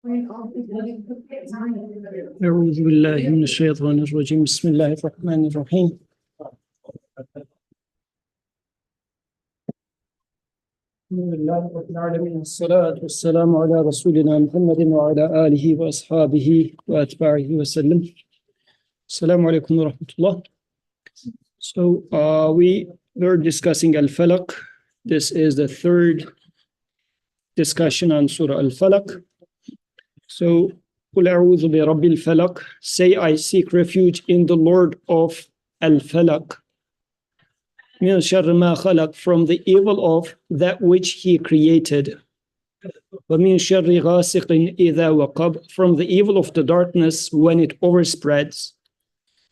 أعوذ بالله من الشيطان الرجيم بسم الله الرحمن الرحيم الحمد لله رب العالمين والصلاة والسلام على رسولنا محمد وعلى آله وأصحابه وأتباعه وسلم. Assalamu alaikum wa rahmatullah. So we were discussing Al-Falaq. This is the third discussion on Surah Al-Falaq. So قُلْ أَعُوذُ بِرَبِّ الْفَلَقِ, say I seek refuge in the Lord of Al-Falaq, مِنْ شَرِّ مَا خَلَقَ, from the evil of that which he created, وَمِنْ شَرِّ غَاسِقٍ إِذَا وَقَبَ, from the evil of the darkness when it overspreads,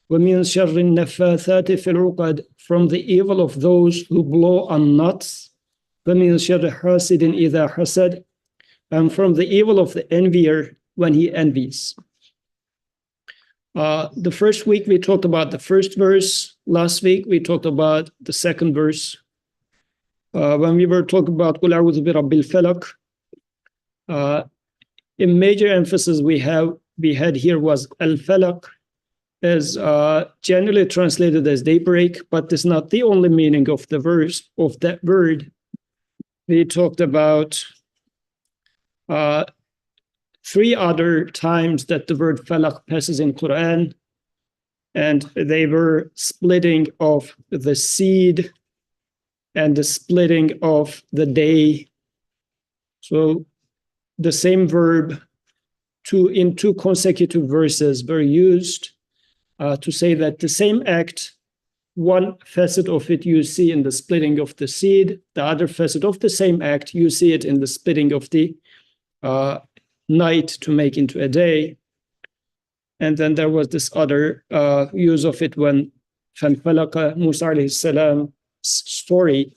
وَمِنْ شَرِّ النَّفَّاثَاتِ فِي الْعُقَدِ, from the evil of those who blow on knots, وَمِنْ شَرِّ حَاسِدٍ إِذَا حَسَدَ, and from the evil of the envier when he envies. The first week we talked about the first verse. Last week we talked about the second verse. When we were talking about قُلْ أَعُوذُ بِرَبِّ الْفَلَقِ, a major emphasis we had here was Al-Falaq is generally translated as daybreak, but it's not the only meaning of the verse of that word. We talked about three other times that the word falaq passes in Quran, and they were splitting of the seed and the splitting of the day. So the same verb in two consecutive verses were used to say that the same act, one facet of it you see in the splitting of the seed, the other facet of the same act you see it in the splitting of the night to make into a day. And then there was this other use of it when فَانْفَلَقَ Musa alayhi salam story,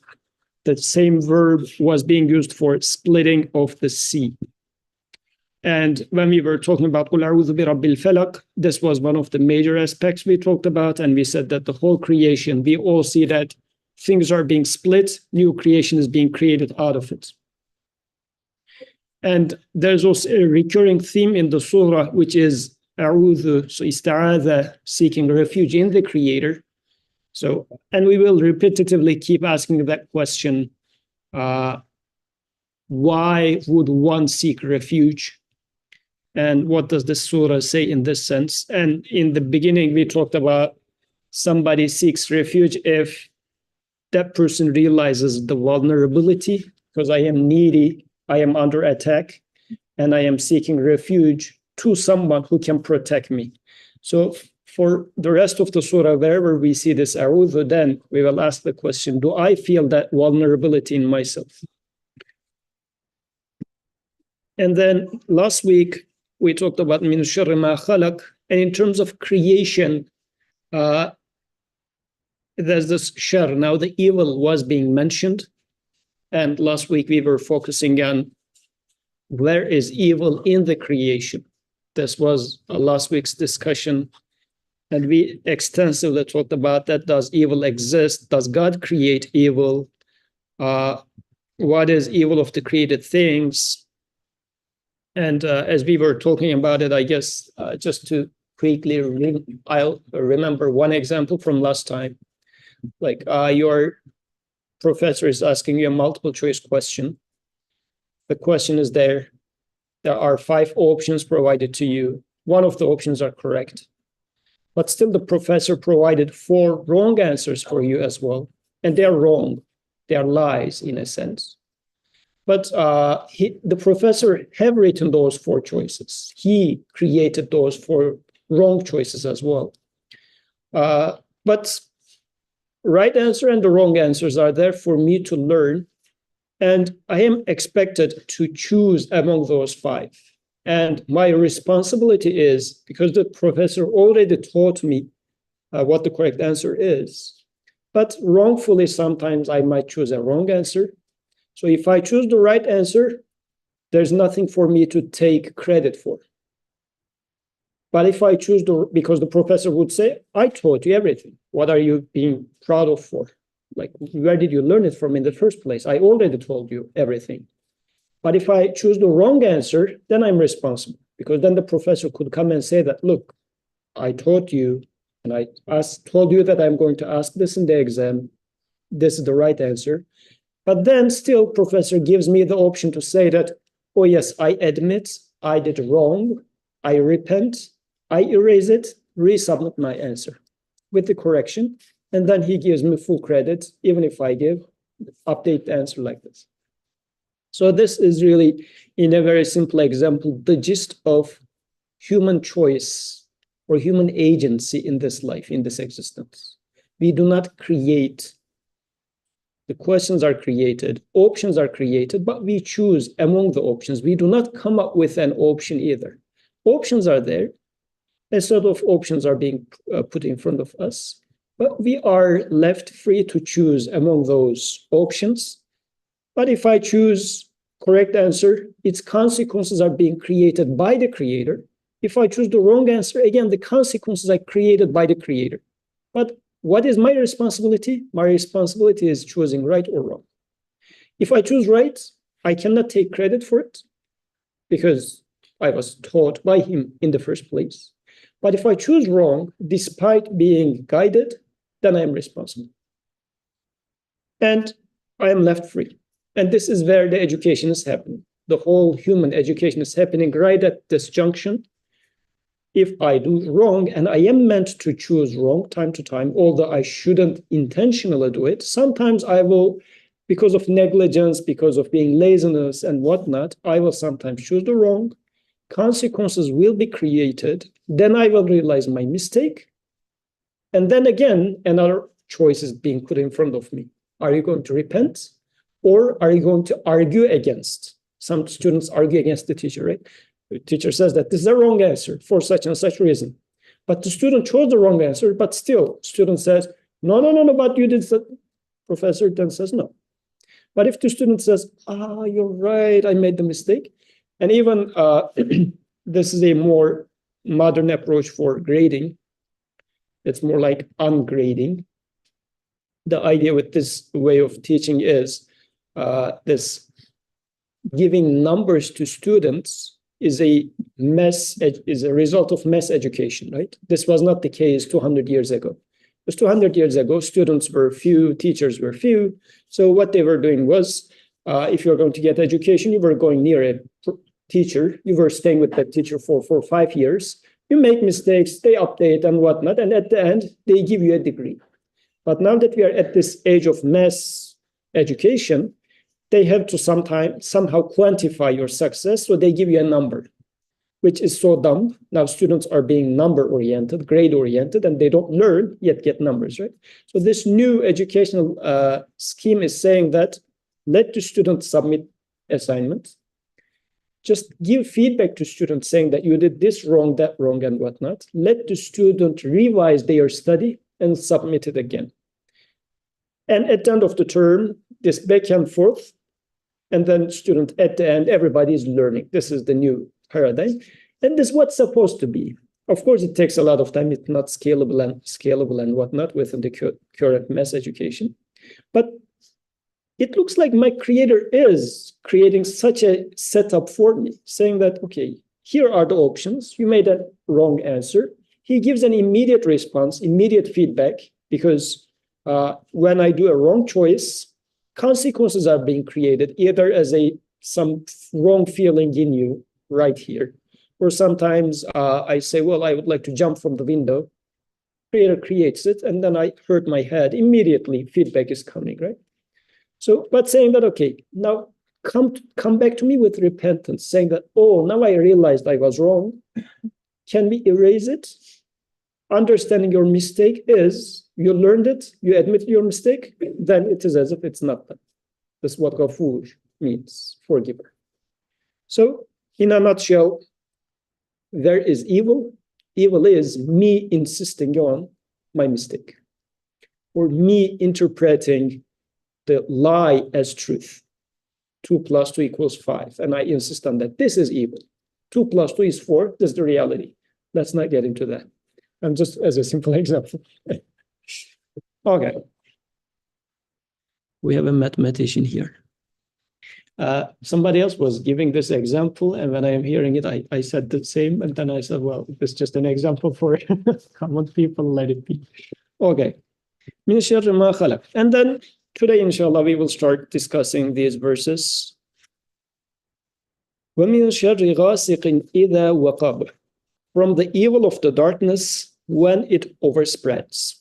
the same verb was being used for splitting of the sea. And when we were talking about قُلْ أَعُوذُ بِرَبِّ الْفَلَقِ, this was one of the major aspects we talked about, and we said that the whole creation, we all see that things are being split, new creation is being created out of it. And there's also a recurring theme in the surah, which is a'udhu, so ista'adha, seeking refuge in the Creator. So, and we will repetitively keep asking that question, why would one seek refuge? And what does the surah say in this sense? And in the beginning, we talked about somebody seeks refuge if that person realizes the vulnerability, because I am needy, I am under attack, and I am seeking refuge to someone who can protect me. So for the rest of the surah, wherever we see this a'udhu, then we will ask the question, do I feel that vulnerability in myself? And then last week, we talked about min sharri ma khalaq, and in terms of creation, there's this shar. Now the evil was being mentioned, and last week we were focusing on where is evil in the creation. This was last week's discussion, and we extensively talked about that. Does evil exist? Does God create evil? What is evil of the created things? And as we were talking about it, I guess just to quickly, I'll remember one example from last time. Like your professor is asking you a multiple choice question. The question is there are 5 options provided to you. One of the options are correct, but still the professor provided 4 wrong answers for you as well. And they're wrong. They are lies in a sense. But the professor have written those 4 choices. He created those 4 wrong choices as well. But right answer and the wrong answers are there for me to learn. And I am expected to choose among those 5. And my responsibility is, because the professor already taught me what the correct answer is, but wrongfully sometimes I might choose a wrong answer. So if I choose the right answer, there's nothing for me to take credit for. But if I choose because the professor would say, I taught you everything. What are you being proud of for? Like, where did you learn it from in the first place? I already told you everything. But if I choose the wrong answer, then I'm responsible, because then the professor could come and say that, look, I taught you and I told you that I'm going to ask this in the exam. This is the right answer. But then still professor gives me the option to say that, oh yes, I admit I did wrong. I repent. I erase it, resubmit my answer with the correction. And then he gives me full credit, even if I give update the answer like this. So this is really, in a very simple example, the gist of human choice or human agency in this life, in this existence. We do not create. The questions are created, options are created, but we choose among the options. We do not come up with an option either. Options are there. A sort of options are being put in front of us, but we are left free to choose among those options. But if I choose correct answer, its consequences are being created by the creator. If I choose the wrong answer, again, the consequences are created by the creator. But what is my responsibility? My responsibility is choosing right or wrong. If I choose right, I cannot take credit for it because I was taught by him in the first place. But if I choose wrong, despite being guided, then I am responsible. And I am left free. And this is where the education is happening. The whole human education is happening right at this junction. If I do wrong, and I am meant to choose wrong time to time, although I shouldn't intentionally do it, sometimes I will, because of negligence, because of being laziness and whatnot, I will sometimes choose the wrong. Consequences will be created. Then I will realize my mistake. And then again, another choice is being put in front of me. Are you going to repent? Or are you going to argue against? Some students argue against the teacher, right? The teacher says that this is a wrong answer for such and such reason. But the student chose the wrong answer, but still, student says, no, but you did that. Professor then says no. But if the student says, you're right, I made the mistake. And even this is a more modern approach for grading. It's more like ungrading. The idea with this way of teaching is this giving numbers to students is a result of mass education, right? This was not the case 200 years ago. Because 200 years ago, students were few, teachers were few. So what they were doing was, if you're going to get education, you were going near a teacher. You were staying with that teacher for 4 or 5 years. You make mistakes, they update and whatnot. And at the end, they give you a degree. But now that we are at this age of mass education, they have to somehow quantify your success. So they give you a number, which is so dumb. Now students are being number-oriented, grade-oriented, and they don't learn, yet get numbers, right? So this new educational scheme is saying that let the students submit assignments. Just give feedback to students saying that you did this wrong, that wrong, and whatnot. Let the student revise their study and submit it again. And at the end of the term, this back and forth, and then student at the end, everybody is learning. This is the new paradigm. And this is what's supposed to be. Of course, it takes a lot of time. It's not scalable and whatnot within the current mass education. But it looks like my creator is creating such a setup for me, saying that, okay, here are the options. You made a wrong answer. He gives an immediate response, immediate feedback, because when I do a wrong choice, consequences are being created, either as some wrong feeling in you right here, or sometimes I say, well, I would like to jump from the window. Creator creates it, and then I hurt my head. Immediately, feedback is coming, right? So, but saying that, okay, now come back to me with repentance, saying that, oh, now I realized I was wrong. Can we erase it? Understanding your mistake is, you learned it, you admit your mistake, then it is as if it's not done. That's what Ghafur means, forgiver. So, in a nutshell, there is evil. Evil is me insisting on my mistake, or me interpreting the lie as truth. 2 + 2 = 5. And I insist on that. This is evil. 2 + 2 is 4. This is the reality. Let's not get into that. I'm just as a simple example. Okay. We have a mathematician here. Somebody else was giving this example, and when I am hearing it, I said the same, and then I said, well, it's just an example for common people, let it be. Okay. من شر ما خلق. And then today, inshallah, we will start discussing these verses. وَمِنْ شَرِّ غَاسِقٍ إِذَا وَقَبَ. From the evil of the darkness when it overspreads.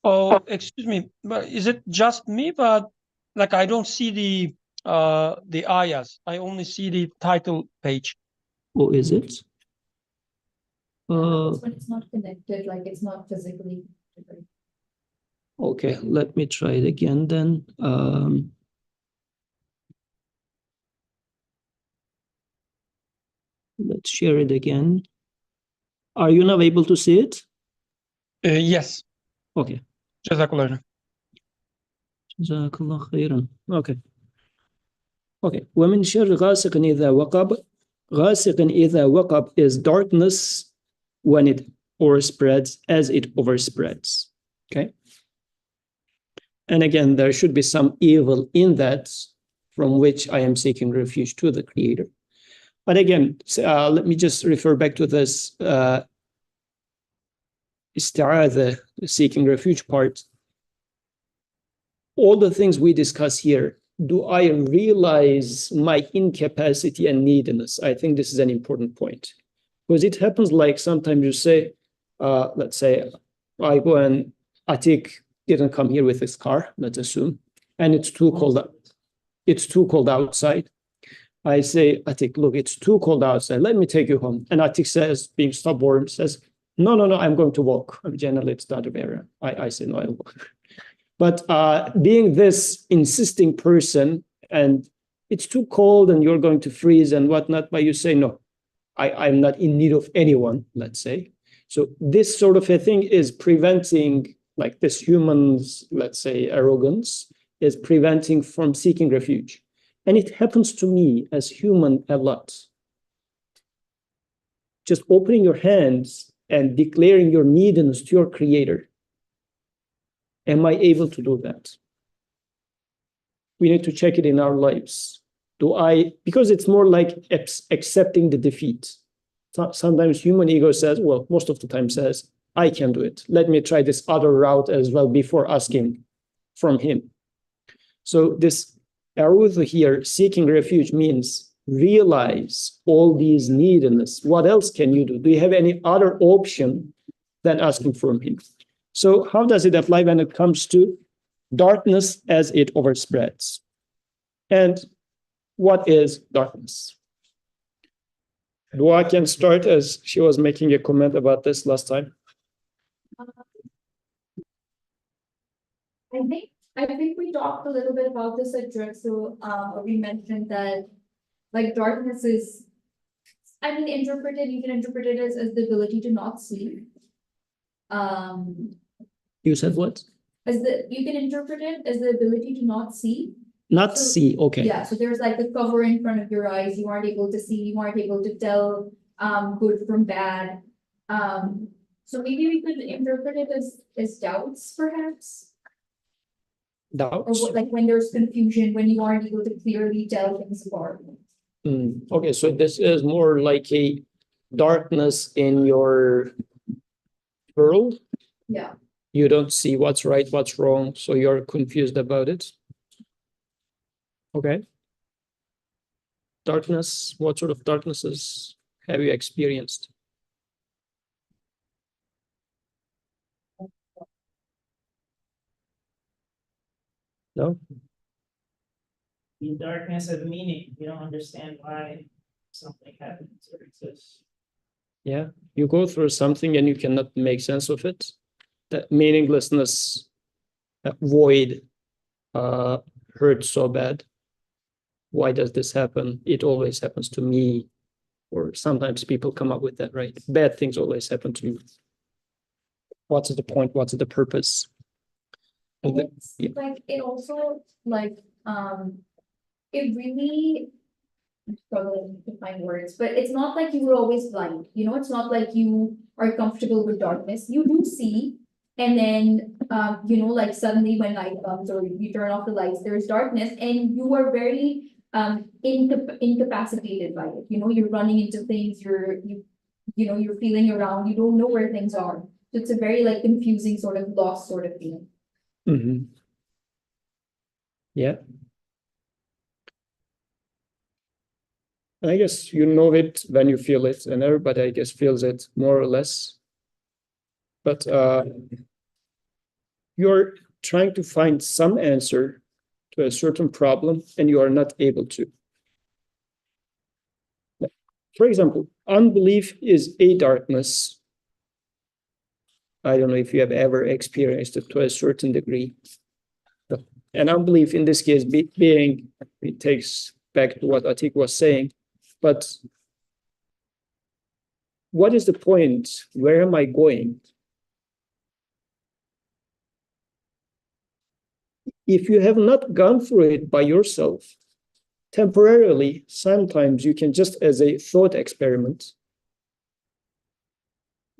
Oh, excuse me, but is it just me? But like I don't see the ayahs. I only see the title page. Oh, is it? It's when it's not connected, like it's not physically connected. Okay, let me try it again then. Let's share it again. Are you now able to see it? Yes. Okay. Jazakallah. Jazakallah khairan. Okay. Okay. وَمِنْ شَرِّ غَاسِقٍ إِذَا وَقَبَ. غَاسِقٍ إِذَا وَقَبَ is darkness when it overspreads, as it overspreads. Okay. And again, there should be some evil in that from which I am seeking refuge to the Creator. But again, let me just refer back to this isti'adha, seeking refuge part. All the things we discuss here, do I realize my incapacity and neediness? I think this is an important point. Because it happens like sometimes you say, let's say, I go and Atik didn't come here with his car, let's assume, and it's too cold. It's too cold outside. I say, Atik, look, it's too cold outside. Let me take you home. And Atik says, being stubborn, says, no, I'm going to walk. Generally, it's the other way around. I say, no, I'll walk. But being this insisting person, and it's too cold and you're going to freeze and whatnot, but you say, no, I'm not in need of anyone, let's say. So this sort of a thing is preventing, like this human's, let's say, arrogance is preventing from seeking refuge. And it happens to me as human a lot. Just opening your hands and declaring your neediness to your Creator. Am I able to do that? We need to check it in our lives. Because it's more like accepting the defeat. Sometimes human ego says, well, most of the time says, I can do it. Let me try this other route as well before asking from him. So this a'udhu here, seeking refuge, means realize all these neediness. What else can you do? Do you have any other option than asking from him? So how does it apply when it comes to darkness as it overspreads? And what is darkness? Dua can start, as she was making a comment about this last time. I think we talked a little bit about this at Drip. So we mentioned that like darkness is, you can interpret it as the ability to not sleep. You said what? You can interpret it as the ability to not see. Not see, okay. Yeah, so there's like the cover in front of your eyes. You aren't able to see, you aren't able to tell good from bad. So maybe we could interpret it as doubts, perhaps. Doubts? Or like when there's confusion, when you aren't able to clearly tell things apart. Okay, so this is more like a darkness in your world. Yeah. You don't see what's right, what's wrong, so you're confused about it. Okay. Darkness, what sort of darknesses have you experienced? No? The darkness of meaning. You don't understand why something happens or exists. Yeah, you go through something and you cannot make sense of it. That meaninglessness, that void, hurts so bad. Why does this happen? It always happens to me. Or sometimes people come up with that, right? Bad things always happen to you. What's the point? What's the purpose? It's like it also like it really, I'm struggling to find words, but it's not like you were always blind. It's not like you are comfortable with darkness. You do see, and then like suddenly when night comes or you turn off the lights, there's darkness, and you are very incapacitated by it. You're running into things, you're feeling around, you don't know where things are. So it's a very like confusing sort of lost sort of feeling. Mhm. Yeah. I guess you know it when you feel it, and everybody, I guess, feels it more or less. But you're trying to find some answer to a certain problem, and you are not able to. For example, unbelief is a darkness. I don't know if you have ever experienced it to a certain degree. And unbelief in this case being, it takes back to what Atik was saying, but what is the point? Where am I going? If you have not gone through it by yourself, temporarily, sometimes you can just as a thought experiment,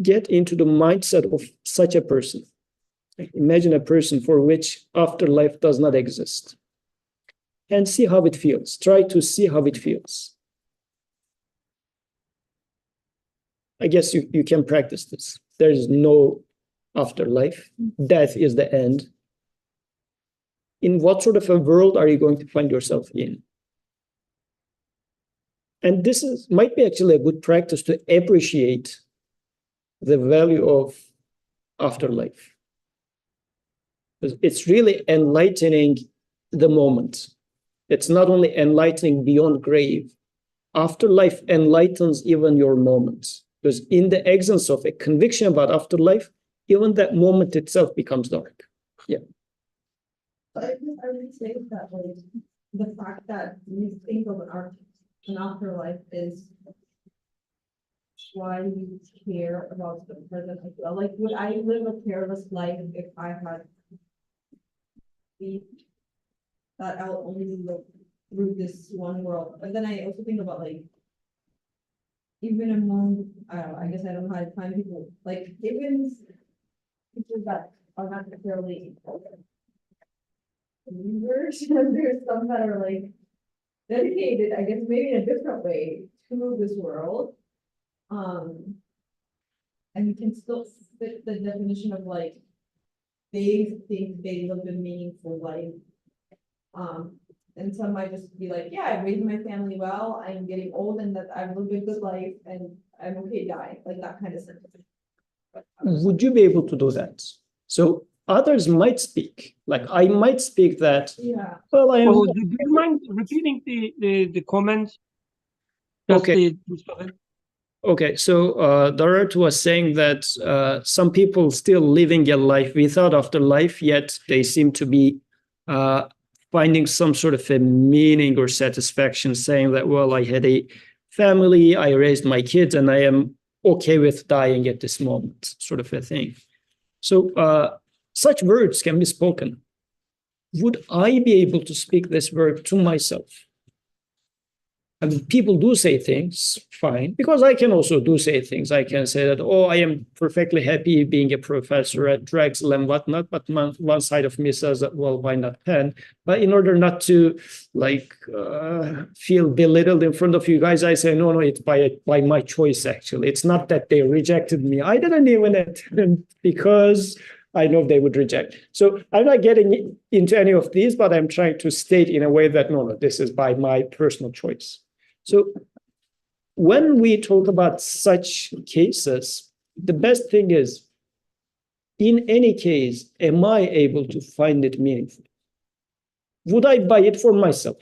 get into the mindset of such a person. Imagine a person for which afterlife does not exist and see how it feels. Try to see how it feels. I guess you can practice this. There is no afterlife. Death is the end. In what sort of a world are you going to find yourself in? And this might be actually a good practice to appreciate the value of afterlife. It's really enlightening the moment. It's not only enlightening beyond grave. Afterlife enlightens even your moments. Because in the absence of a conviction about afterlife, even that moment itself becomes dark. Yeah. But I would say that like the fact that you think of an afterlife is why we care about the present as well. Like, would I live a careless life if I had the that I'll only look through this one world? But then I also think about like even among I guess I don't know how to find people like even people that are not necessarily believers, there's some that are like dedicated, I guess maybe in a different way to this world. And you can still fit the definition of like they think they live a meaningful life. And some might just be like, yeah, I raised my family well, I'm getting old and that I've lived a good life and I'm okay dying, like that kind of sentiment. Would you be able to do that? So others might speak, like I might speak that, Yeah. well, I am. Oh, do you mind repeating the comments? Just Okay. the gist of it. Okay, so Dorot was saying that some people still living a life without afterlife, yet they seem to be finding some sort of a meaning or satisfaction, saying that, well, I had a family, I raised my kids, and I am okay with dying at this moment, sort of a thing. So such words can be spoken. Would I be able to speak this word to myself? I mean, people do say things, fine, because I can also do say things. I can say that, oh, I am perfectly happy being a professor at Drexel and whatnot, but one side of me says that, well, why not Penn? But in order not to feel belittled in front of you guys, I say, no, it's by my choice, actually. It's not that they rejected me. I didn't even attend because I know they would reject. So I'm not getting into any of these, but I'm trying to state in a way that, no, this is by my personal choice. So when we talk about such cases, the best thing is, in any case, am I able to find it meaningful? Would I buy it for myself?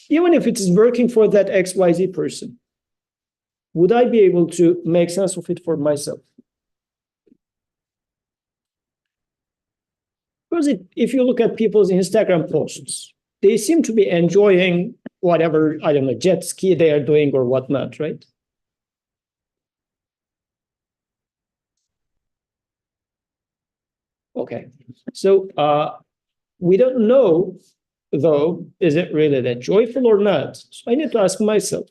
Even if it is working for that XYZ person, would I be able to make sense of it for myself? Because if you look at people's Instagram posts, they seem to be enjoying whatever, I don't know, jet ski they are doing or whatnot, right? Okay, so we don't know, though, is it really that joyful or not? So I need to ask myself,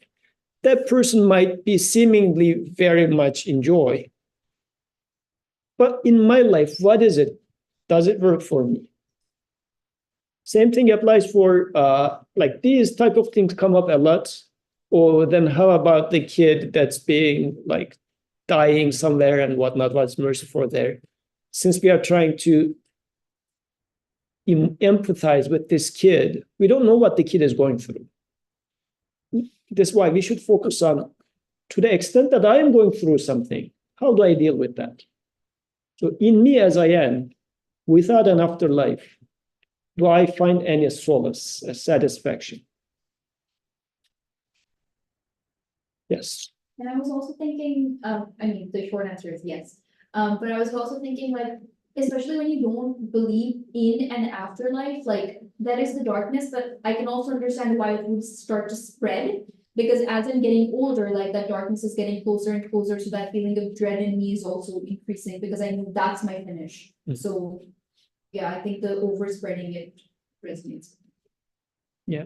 that person might be seemingly very much in joy. But in my life, what is it? Does it work for me? Same thing applies for like these type of things come up a lot. Or then how about the kid that's being like dying somewhere and whatnot, what's merciful there? Since we are trying to empathize with this kid, we don't know what the kid is going through. That's why we should focus on, to the extent that I am going through something, how do I deal with that? So in me as I am, without an afterlife, do I find any solace, a satisfaction? Yes. And I was also thinking, I mean, the short answer is yes. But I was also thinking, like, especially when you don't believe in an afterlife, like that is the darkness, but I can also understand why it would start to spread. Because as I'm getting older, like that darkness is getting closer and closer, so that feeling of dread in me is also increasing because I know that's my finish. So yeah, I think the overspreading it resonates. Yeah.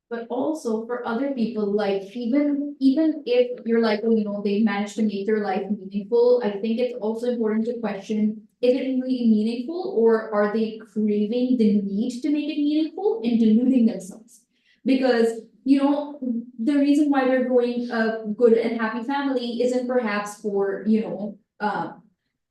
But also for other people, like even if you're like, oh, you know, they managed to make their life meaningful, I think it's also important to question, is it really meaningful, or are they craving the need to make it meaningful and deluding themselves? Because, you know, the reason why they're growing a good and happy family isn't perhaps for, you know,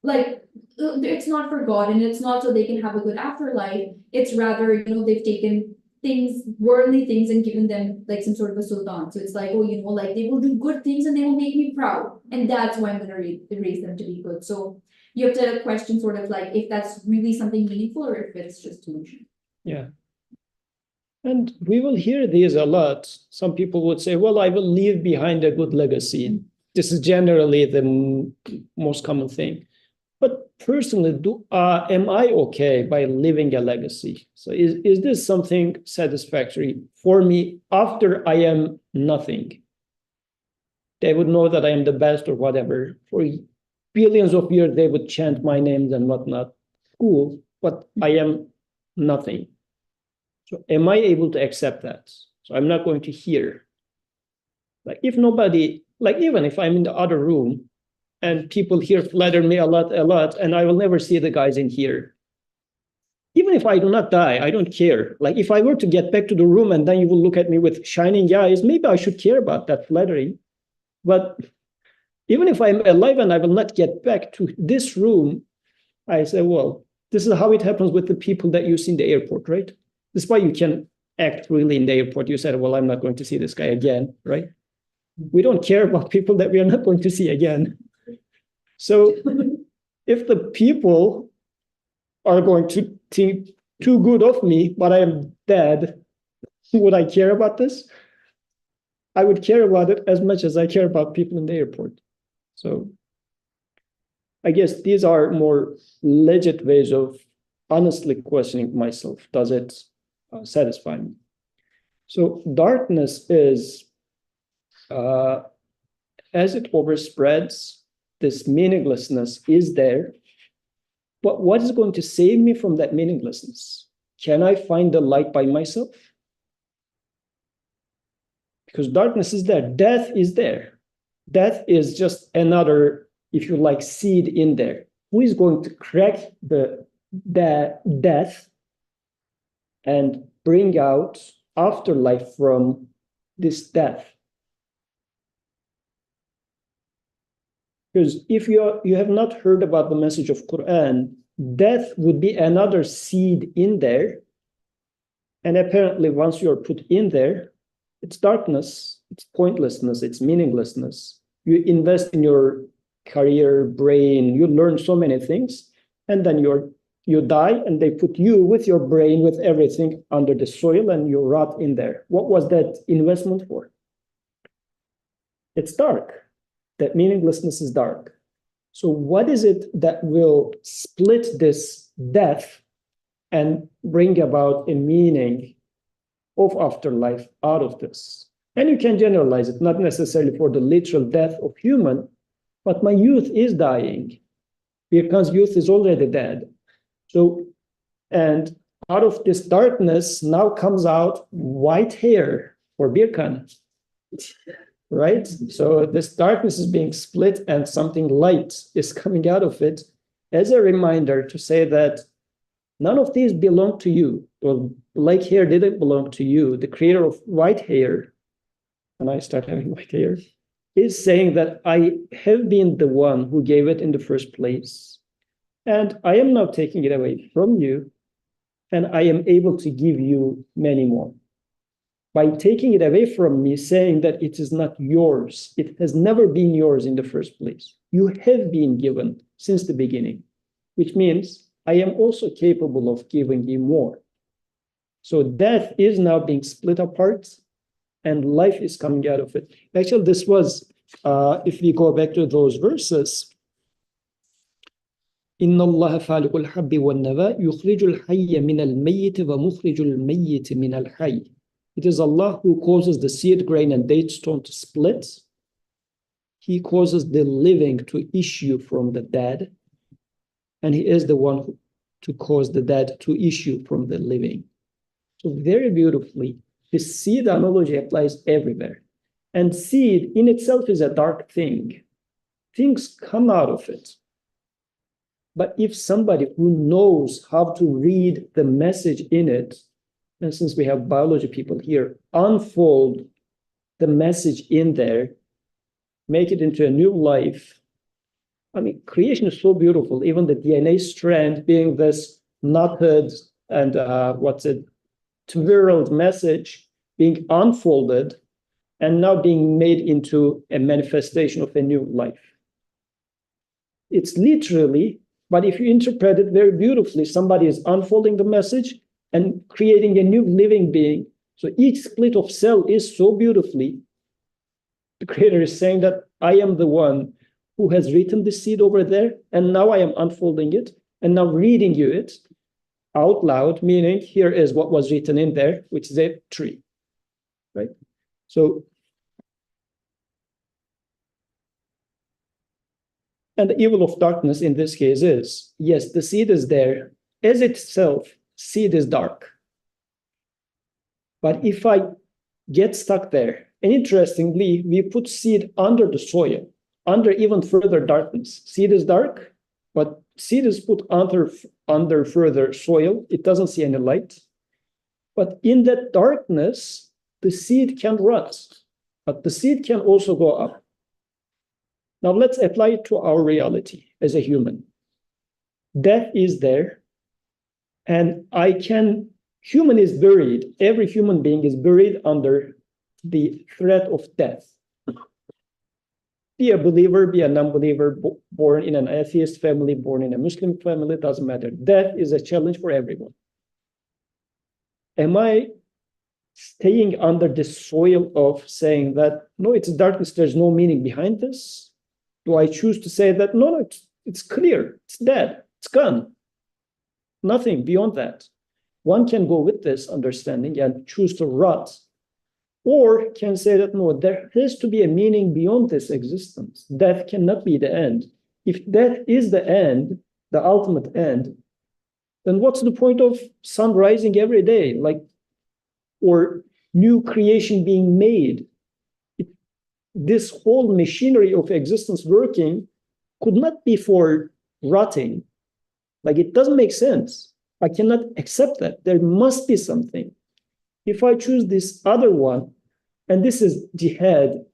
like it's not for God, and it's not so they can have a good afterlife. It's rather, you know, they've taken things, worldly things, and given them like some sort of a sultan. So it's like, oh, you know, like they will do good things and they will make me proud. And that's why I'm gonna raise them to be good. So you have to question sort of like if that's really something meaningful or if it's just delusion. Yeah. And we will hear these a lot. Some people would say, well, I will leave behind a good legacy. This is generally the most common thing. But personally, am I okay by leaving a legacy? So is this something satisfactory for me after I am nothing? They would know that I am the best or whatever. For billions of years, they would chant my names and whatnot. Cool, but I am nothing. So am I able to accept that? So I'm not going to hear. Like if nobody, like even if I'm in the other room, and people here flatter me a lot, and I will never see the guys in here. Even if I do not die, I don't care. Like if I were to get back to the room and then you will look at me with shining eyes, maybe I should care about that flattering. But even if I'm alive and I will not get back to this room, I say, well, this is how it happens with the people that you see in the airport, right? This is why you can act really in the airport. You said, well, I'm not going to see this guy again, right? We don't care about people that we are not going to see again. So if the people are going to think too good of me, but I am dead, would I care about this? I would care about it as much as I care about people in the airport. So I guess these are more legit ways of honestly questioning myself. Does it satisfy me? So darkness is, as it overspreads, this meaninglessness is there. But what is going to save me from that meaninglessness? Can I find the light by myself? Because darkness is there. Death is there. Death is just another, if you like, seed in there. Who is going to crack the death and bring out afterlife from this death? Because if you have not heard about the message of Quran, death would be another seed in there. And apparently once you're put in there, it's darkness, it's pointlessness, it's meaninglessness. You invest in your career, brain, you learn so many things, and then you die and they put you with your brain, with everything under the soil, and you rot in there. What was that investment for? It's dark. That meaninglessness is dark. So what is it that will split this death and bring about a meaning of afterlife out of this? And you can generalize it, not necessarily for the literal death of human, but my youth is dying because youth is already dead. So, and out of this darkness now comes out white hair for Birkan. Right? So this darkness is being split and something light is coming out of it. as a reminder to say that none of these belong to you. Well, black hair didn't belong to you. The creator of white hair, and I start having white hair, is saying that I have been the one who gave it in the first place. And I am now taking it away from you, and I am able to give you many more. By taking it away from me, saying that it is not yours, it has never been yours in the first place. You have been given since the beginning, which means I am also capable of giving you more. So death is now being split apart, and life is coming out of it. Actually, this was, if we go back to those verses, إن الله فالق الحب والنوى يخرج الحي من الميت ومخرج الميت من الحي. It is Allah who causes the seed grain and date stone to split. He causes the living to issue from the dead, and He is the one who to cause the dead to issue from the living. So very beautifully, the seed analogy applies everywhere. And seed in itself is a dark thing. Things come out of it. But if somebody who knows how to read the message in it, and since we have biology people here, unfold the message in there, make it into a new life. I mean, creation is so beautiful. Even the DNA strand being this knotted and twirled message being unfolded and now being made into a manifestation of a new life. It's literally, but if you interpret it very beautifully, somebody is unfolding the message and creating a new living being. So each split of cell is so beautifully, the creator is saying that I am the one who has written the seed over there, and now I am unfolding it, and now reading you it out loud, meaning here is what was written in there, which is a tree, right? So, and the evil of darkness in this case is, yes, the seed is there. As itself, seed is dark. But if I get stuck there, and interestingly, we put seed under the soil, under even further darkness. Seed is dark, but seed is put under further soil. It doesn't see any light. But in that darkness, the seed can rot, but the seed can also go up. Now let's apply it to our reality as a human. Death is there, and human is buried. Every human being is buried under the threat of death. Be a believer, be a non-believer, born in an atheist family, born in a Muslim family, doesn't matter. Death is a challenge for everyone. Am I staying under the soil of saying that, no, it's darkness, there's no meaning behind this? Do I choose to say that, no, it's clear, it's dead, it's gone. Nothing beyond that. One can go with this understanding and choose to rot, or can say that, no, there has to be a meaning beyond this existence. Death cannot be the end. If death is the end, the ultimate end, then what's the point of sun rising every day, or new creation being made? This whole machinery of existence working could not be for rotting. It doesn't make sense. I cannot accept that. There must be something. If I choose this other one, and this is jihad,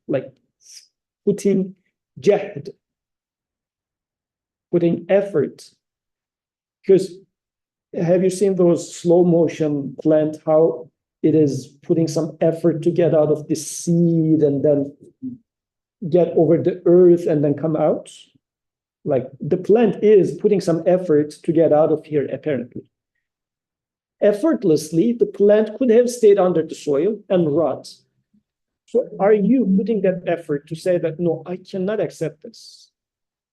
putting jahd, putting effort. Because have you seen those slow motion plant, how it is putting some effort to get out of the seed and then get over the earth and then come out? The plant is putting some effort to get out of here, apparently. Effortlessly, the plant could have stayed under the soil and rot. So are you putting that effort to say that, no, I cannot accept this.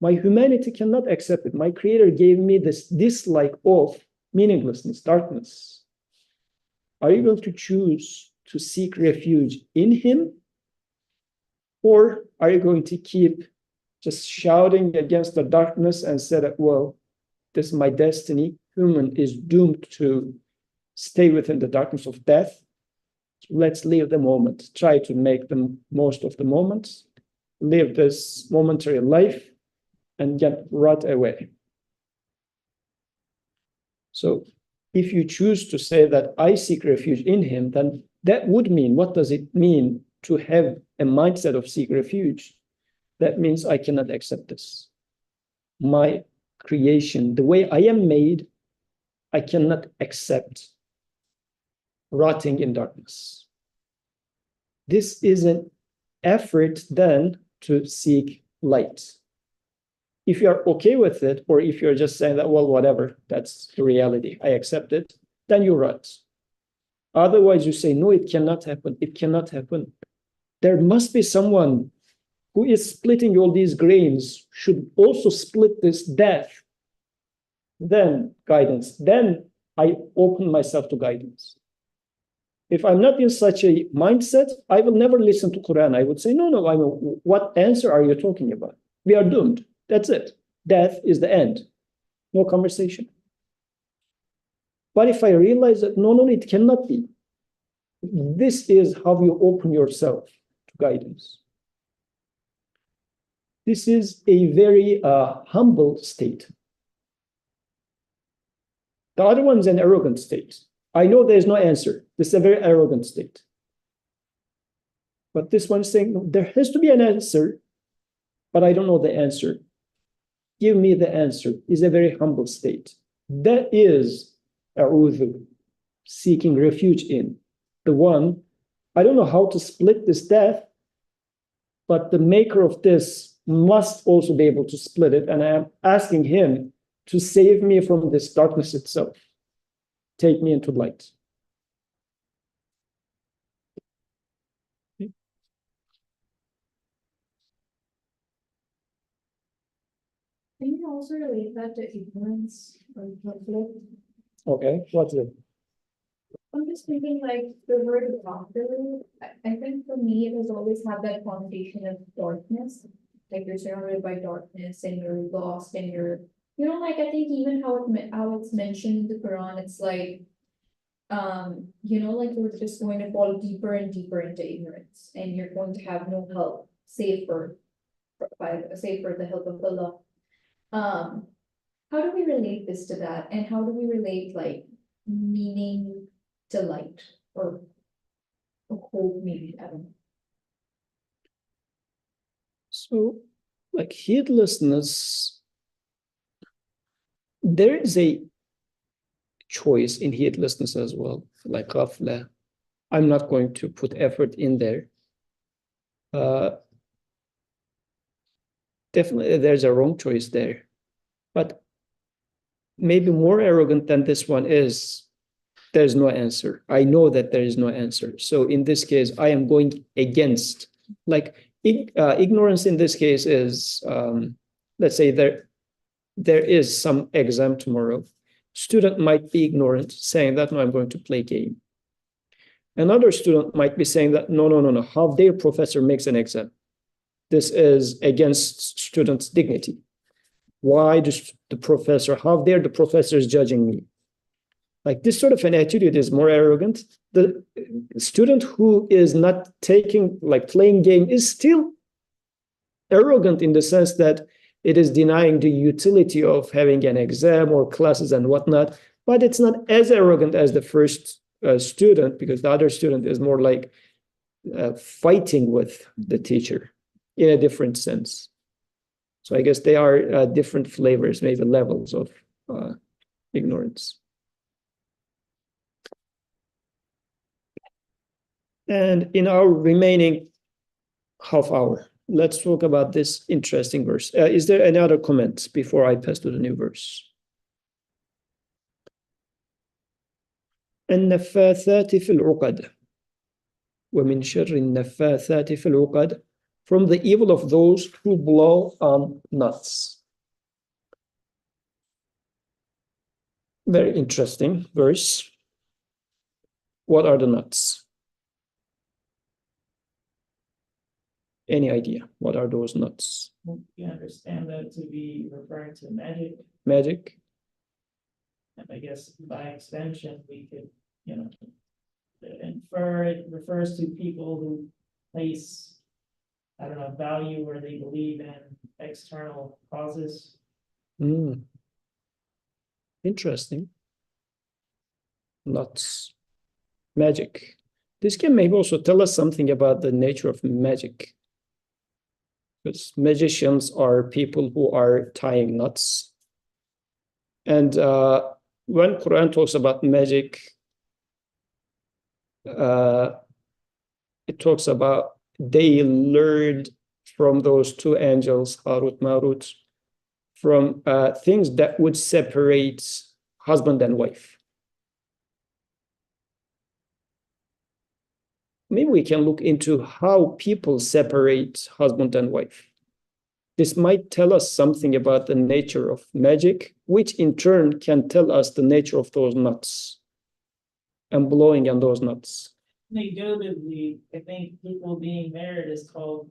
My humanity cannot accept it. My creator gave me this dislike of meaninglessness, darkness. Are you going to choose to seek refuge in him? Or are you going to keep just shouting against the darkness and say that, well, this is my destiny. Human is doomed to stay within the darkness of death. Let's live the moment. Try to make the most of the moment. Live this momentary life and get rot away. So if you choose to say that I seek refuge in him, then that would mean, what does it mean to have a mindset of seek refuge? That means I cannot accept this. My creation, the way I am made, I cannot accept rotting in darkness. This is an effort then to seek light. If you're okay with it, or if you're just saying that, well, whatever, that's the reality, I accept it, then you rot. Otherwise, you say, no, it cannot happen. It cannot happen. There must be someone who is splitting all these grains, should also split this death. Then guidance. Then I open myself to guidance. If I'm not in such a mindset, I will never listen to Quran. I would say, no, what answer are you talking about? We are doomed. That's it. Death is the end. No conversation. But if I realize that, no, it cannot be. This is how you open yourself to guidance. This is a very humble state. The other one is an arrogant state. I know there is no answer. This is a very arrogant state. But this one is saying, no, there has to be an answer, but I don't know the answer. Give me the answer. Is a very humble state. That is a'udhu, seeking refuge in. The one, I don't know how to split this death, but the maker of this must also be able to split it. And I am asking him to save me from this darkness itself. Take me into light. Can you also relate that to ignorance or conflict? Okay, what's it? I'm just thinking like the word doctor, I think for me, it has always had that connotation of darkness. Like you're surrounded by darkness and you're lost and like I think even how it's mentioned in the Quran, it's like, like you're just going to fall deeper and deeper into ignorance and you're going to have no help, save for the help of Allah. How do we relate this to that? And how do we relate like meaning to light or hope maybe? I don't know. So, like heedlessness, there is a choice in heedlessness as well, like ghafla. I'm not going to put effort in there. Definitely, there's a wrong choice there. But maybe more arrogant than this one is, there's no answer. I know that there is no answer. So in this case, I am going against, like ignorance in this case is, let's say there is some exam tomorrow. Student might be ignorant, saying that, no, I'm going to play game. Another student might be saying that, no, how their professor makes an exam. This is against students' dignity. Why does the professor, how dare the professor is judging me? Like this sort of an attitude is more arrogant. The student who is not playing game is still arrogant in the sense that it is denying the utility of having an exam or classes and whatnot, but it's not as arrogant as the first student, because the other student is more like fighting with the teacher in a different sense. So I guess they are different flavors, maybe levels of ignorance. And in our remaining half hour, let's talk about this interesting verse. Is there any other comments before I pass to the new verse? النفاثات في العقد ومن شر النفاثات في العقد, from the evil of those who blow on knots. Very interesting verse. What are the knots? Any idea? What are those knots? You understand that to be referring to magic, Magic? and I guess by extension, we could, infer it refers to people who place, I don't know, value where they believe in external causes. Interesting. nuts, magic. This can maybe also tell us something about the nature of magic. Because magicians are people who are tying knots. And when Quran talks about magic, it talks about they learned from those two angels, Harut, Marut, from things that would separate husband and wife. Maybe we can look into how people separate husband and wife. This might tell us something about the nature of magic, which in turn can tell us the nature of those nuts and blowing on those nuts. Negatively, I think people being married is called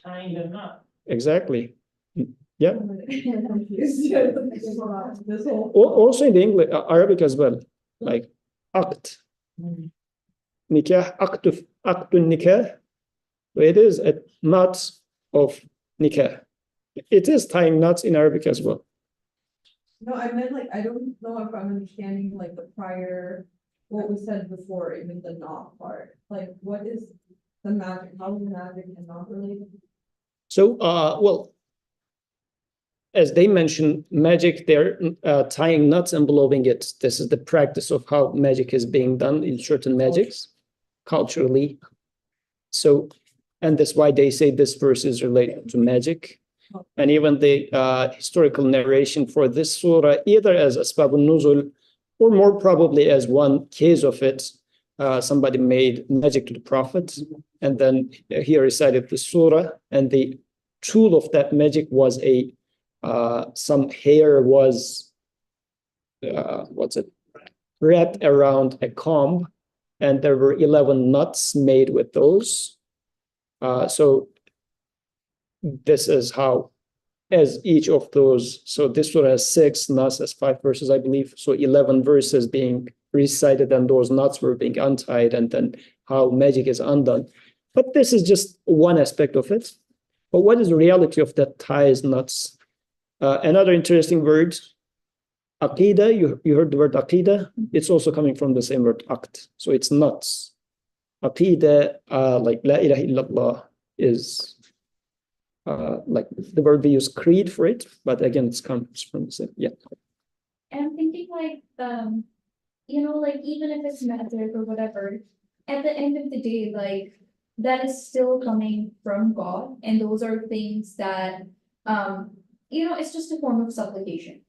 tying the knot. Exactly. Yeah. This whole. Also in the English, Arabic as well, like aqd, nikah, aqdun nikah. It is a knot of nikah. It is tying knots in Arabic as well. No, I meant like, I don't know if I'm understanding like the prior, what was said before, even the not part. Like, what is the magic? How is the magic and not related? So, well, as they mentioned, magic, they're tying knots and blowing it. This is the practice of how magic is being done in certain magics, culturally. So, and that's why they say this verse is related to magic. And even the historical narration for this surah, either as Asbabun Nuzul or more probably as one case of it, somebody made magic to the Prophet, and then he recited the surah, and the tool of that magic was a some hair was wrapped around a comb, and there were 11 knots made with those. So this is how, as each of those, so this surah has 6 knots, as 5 verses, I believe. So 11 verses being recited, and those knots were being untied, and then how magic is undone. But this is just one aspect of it. But what is the reality of that ties knots? Another interesting word, aqidah, you heard the word aqidah? It's also coming from the same word aqd. So it's knots. Aqidah, like la ilaha illallah, is like the word we use creed for it, but again, it comes from the same, yeah. And I'm thinking like, you know, like even if it's magic or whatever, at the end of the day, like that is still coming from God. And those are things that, you know, it's just a form of supplication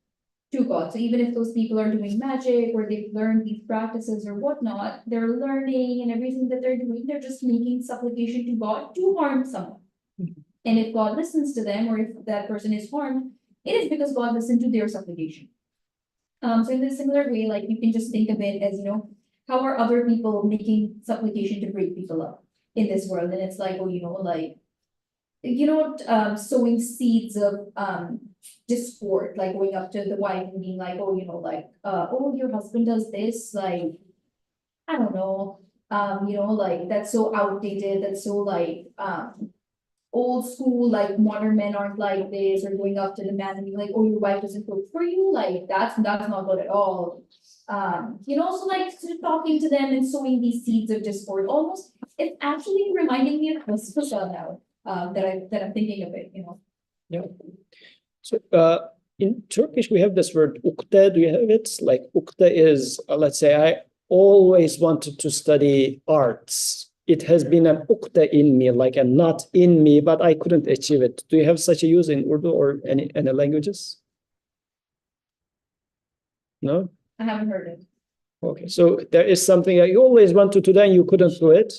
to God. So even if those people are doing magic or they've learned these practices or whatnot, they're learning and everything that they're doing, they're just making supplication to God to harm someone. And if God listens to them, or if that person is harmed, it is because God listened to their supplication. So in a similar way, like you can just think of it as, you know, how are other people making supplication to break people up in this world? And it's like, oh, you know, like, you know, sowing seeds of discord, like going up to the wife and being like, oh, you know, like, oh, your husband does this, like, I don't know, you know, like that's so outdated, that's so like old school, like modern men aren't like this, or going up to the man and being like, oh, your wife doesn't cook for you, like that's not good at all. You know, so like talking to them and sowing these seeds of discord, almost it's actually reminding me of Mustafa now, that I'm thinking of it, you know. Yeah. So in Turkish we have this word ukde. Do you have it? Like ukde is, let's say I always wanted to study arts. It has been an ukde in me, like a knot in me, but I couldn't achieve it. Do you have such a use in Urdu or any languages? No? I haven't heard it. Okay, so there is something that you always wanted to do and you couldn't do it.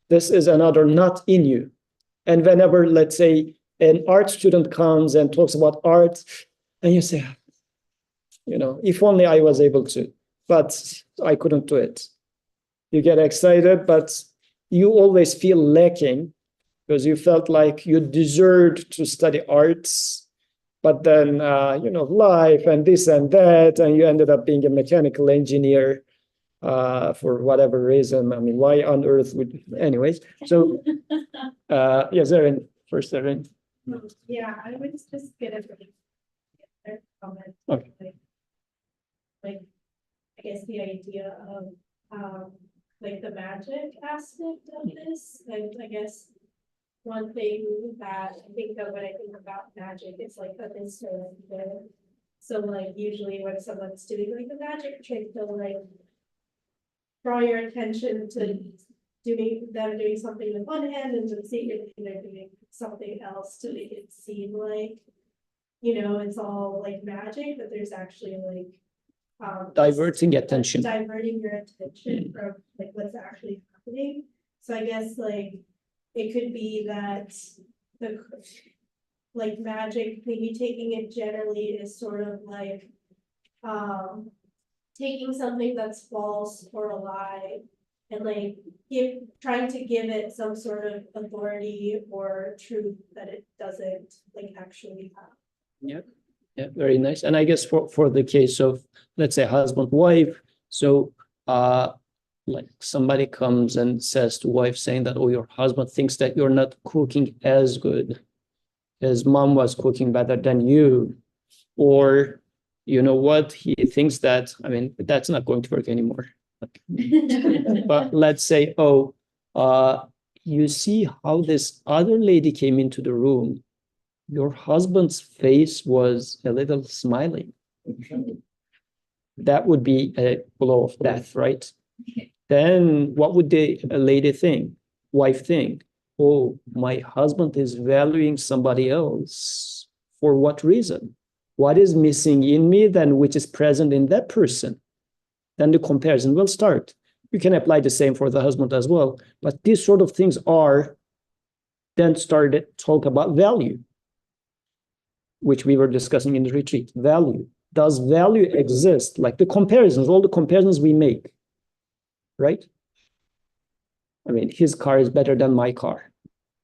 This is another knot in you. And whenever, let's say, an art student comes and talks about art, and you say, you know, if only I was able to, but I couldn't do it. You get excited, but you always feel lacking because you felt like you deserved to study arts, but then, you know, life and this and that, and you ended up being a mechanical engineer for whatever reason. I mean, why on earth would, anyways. So, yeah, Zarin, first Zarin. Yeah, I would just get a comment. Okay. Like, I guess, the idea of, like the magic aspect of this, and I guess one thing that I think of when I think about magic is like a mystery. So like usually when someone's doing like a magic trick, they'll like draw your attention to doing something with one hand and then secretly they're doing something else to make it seem like, it's all like magic, but there's actually like Diverting attention. diverting your attention from like what's actually happening. So I guess like it could be that the like magic, maybe taking it generally is sort of like taking something that's false or a lie and like trying to give it some sort of authority or truth that it doesn't like actually have. Yeah, very nice. And I guess for the case of, let's say, husband, wife, so like somebody comes and says to wife saying that, oh, your husband thinks that you're not cooking as good. His mom was cooking better than you. Or, you know what, he thinks that, I mean, that's not going to work anymore. But let's say, oh, you see how this other lady came into the room. Your husband's face was a little smiling. That would be a blow of death, right? Then what would the lady think, wife think? Oh, my husband is valuing somebody else. For what reason? What is missing in me then which is present in that person? Then the comparison will start. You can apply the same for the husband as well. But these sort of things are then started to talk about value, which we were discussing in the retreat. Value. Does value exist? Like the comparisons, all the comparisons we make, right? I mean, his car is better than my car.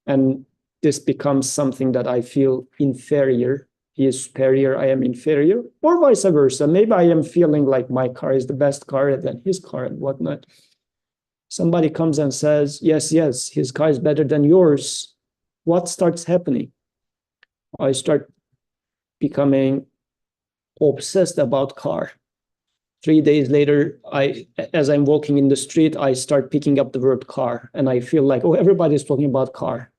And this becomes something that I feel inferior. He is superior, I am inferior, or vice versa. Maybe I am feeling like my car is the best car than his car and whatnot. Somebody comes and says, yes, his car is better than yours. What starts happening? I start becoming obsessed about car. 3 days later, as I'm walking in the street, I start picking up the word car and I feel like, oh, everybody's talking about car.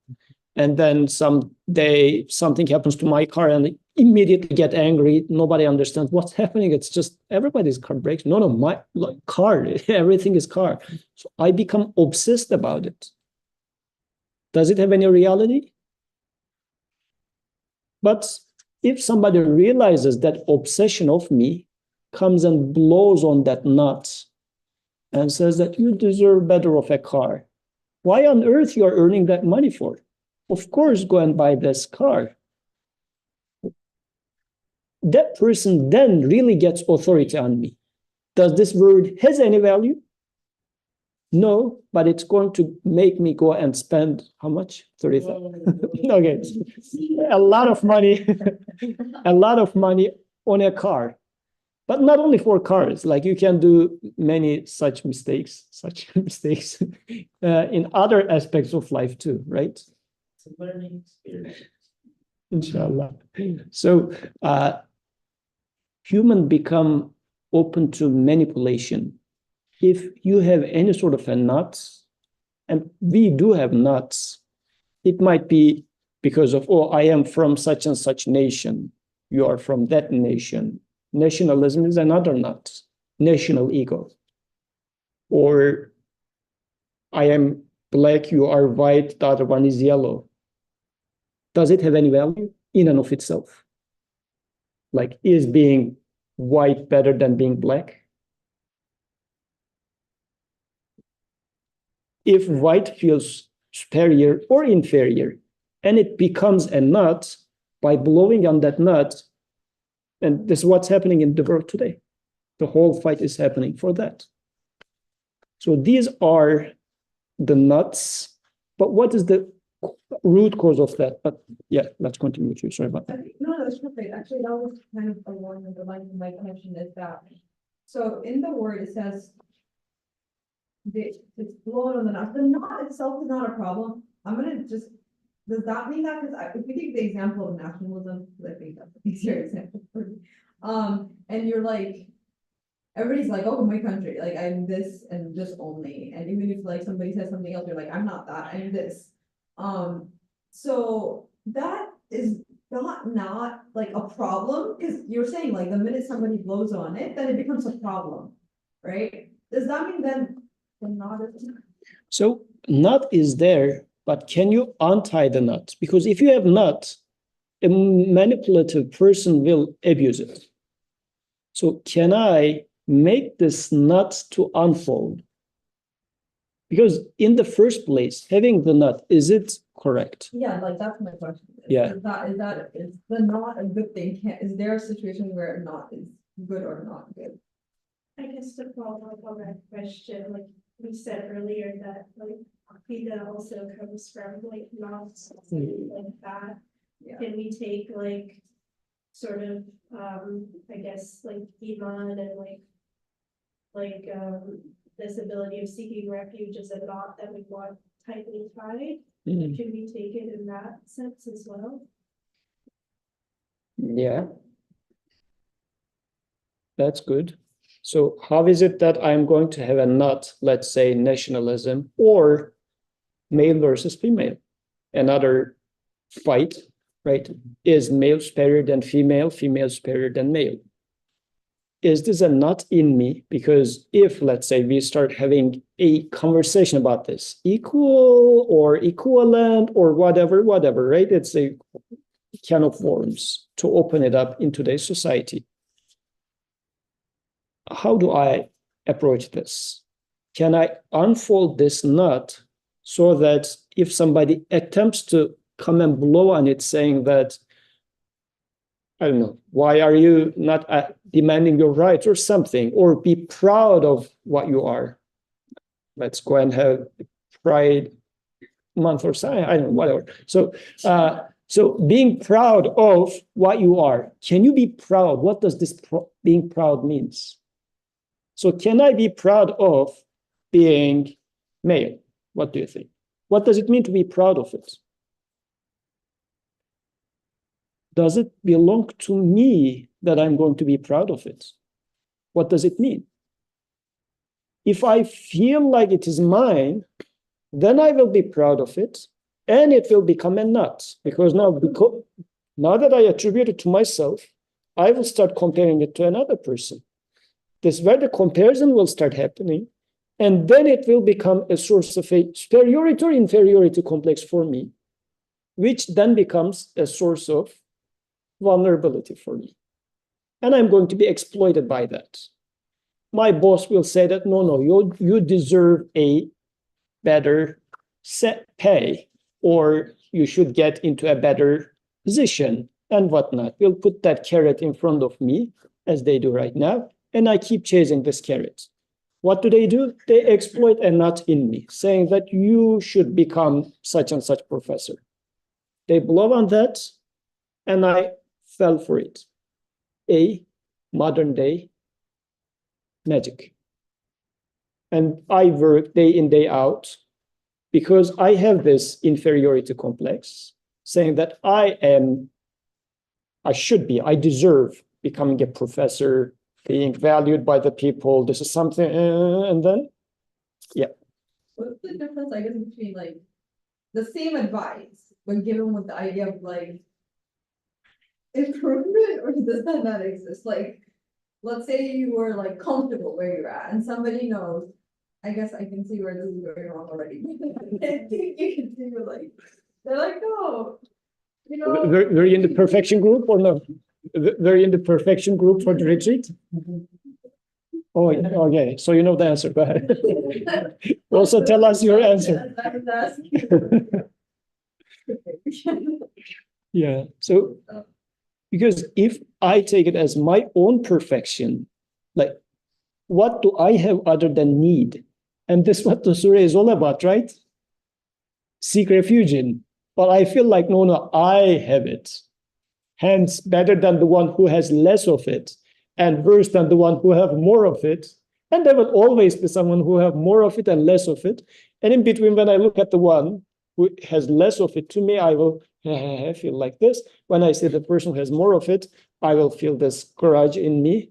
And then someday something happens to my car and I immediately get angry. Nobody understands what's happening. It's just everybody's car breaks. No, my car, everything is car. So I become obsessed about it. Does it have any reality? But if somebody realizes that obsession of me comes and blows on that nut and says that you deserve better of a car, why on earth you are earning that money for? Of course, go and buy this car. That person then really gets authority on me. Does this word has any value? No, but it's going to make me go and spend how much? 30,000. Okay, a lot of money, a lot of money on a car. But not only for cars, like you can do many such mistakes in other aspects of life too, right? It's a learning experience. Inshallah. So human become open to manipulation. If you have any sort of a nuts, and we do have nuts, it might be because of, oh, I am from such and such nation. You are from that nation. Nationalism is another nut, national ego. Or I am black, you are white, the other one is yellow. Does it have any value in and of itself? Like, is being white better than being black? If white feels superior or inferior, and it becomes a nut by blowing on that nut, and this is what's happening in the world today. The whole fight is happening for that. So these are the nuts, but what is the root cause of that? But yeah, let's continue with you. Sorry about that. No, that's perfect. Actually, that was kind of along the line of my question is that, so in the word, it says it's blown on the knot. The knot itself is not a problem. I'm gonna just, does that mean that, because if we take the example of nationalism, because I think that's an easier example for me, and you're like, everybody's like, oh, my country, like I'm this and this only. And even if like somebody says something else, you're like, I'm not that, I'm this. So that is not like a problem, because you're saying like the minute somebody blows on it, then it becomes a problem, right? Does that mean then the knot is? So knot is there, but can you untie the knot? Because if you have knot, a manipulative person will abuse it. So can I make this knot to unfold? Because in the first place, having the knot, is it correct? Yeah, like that's my question. Yeah. Is the knot a good thing? Is there a situation where a knot is good or not good? I guess to follow up on that question, like we said earlier, that like Akida also comes from like knots, like that. Yeah. Can we take like sort of I guess like Iman and this ability of seeking refuge as a knot that we want tightly tied? Mm. Can we take it in that sense as well? Yeah. That's good. So how is it that I'm going to have a knot, let's say nationalism or male versus female? Another fight, right? Is male superior than female, female superior than male? Is this a knot in me? Because if, let's say, we start having a conversation about this, equal or equivalent or whatever, right? It's a can of worms to open it up in today's society. How do I approach this? Can I unfold this knot so that if somebody attempts to come and blow on it saying that, I don't know, why are you not demanding your rights or something, or be proud of what you are? Let's go and have Pride Month or something, I don't know, whatever. So being proud of what you are, can you be proud? What does this being proud means? So can I be proud of being male? What do you think? What does it mean to be proud of it? Does it belong to me that I'm going to be proud of it? What does it mean? If I feel like it is mine, then I will be proud of it, and it will become a knot. Because now that I attribute it to myself, I will start comparing it to another person. This is where the comparison will start happening, and then it will become a source of a superiority or inferiority complex for me, which then becomes a source of vulnerability for me. And I'm going to be exploited by that. My boss will say that, no, you deserve a better set pay, or you should get into a better position and whatnot. We'll put that carrot in front of me, as they do right now, and I keep chasing this carrot. What do? They exploit a knot in me, saying that you should become such and such professor. They blow on that, and I fell for it. A modern day magic. And I work day in, day out, because I have this inferiority complex, saying that I deserve becoming a professor, being valued by the people. This is something, and then, yeah. What's the difference, I guess, between like the same advice, but given with the idea of like improvement, or does that not exist? Like, let's say you were like comfortable where you're at, and somebody knows. I guess I can see where this is going wrong already. I think you can see like they're like, no, you know. Were you in the perfection group or no? Were you in the perfection group for the retreat? Oh, okay. So you know the answer. Go ahead. Also, tell us your answer. Yeah. So, because if I take it as my own perfection, like, what do I have other than need? And this is what the surah is all about, right? Seek refuge in. But I feel like, no, I have it. Hence, better than the one who has less of it, and worse than the one who have more of it. And there will always be someone who have more of it and less of it. And in between, when I look at the one who has less of it, to me, I will feel like this. When I see the person who has more of it, I will feel this courage in me.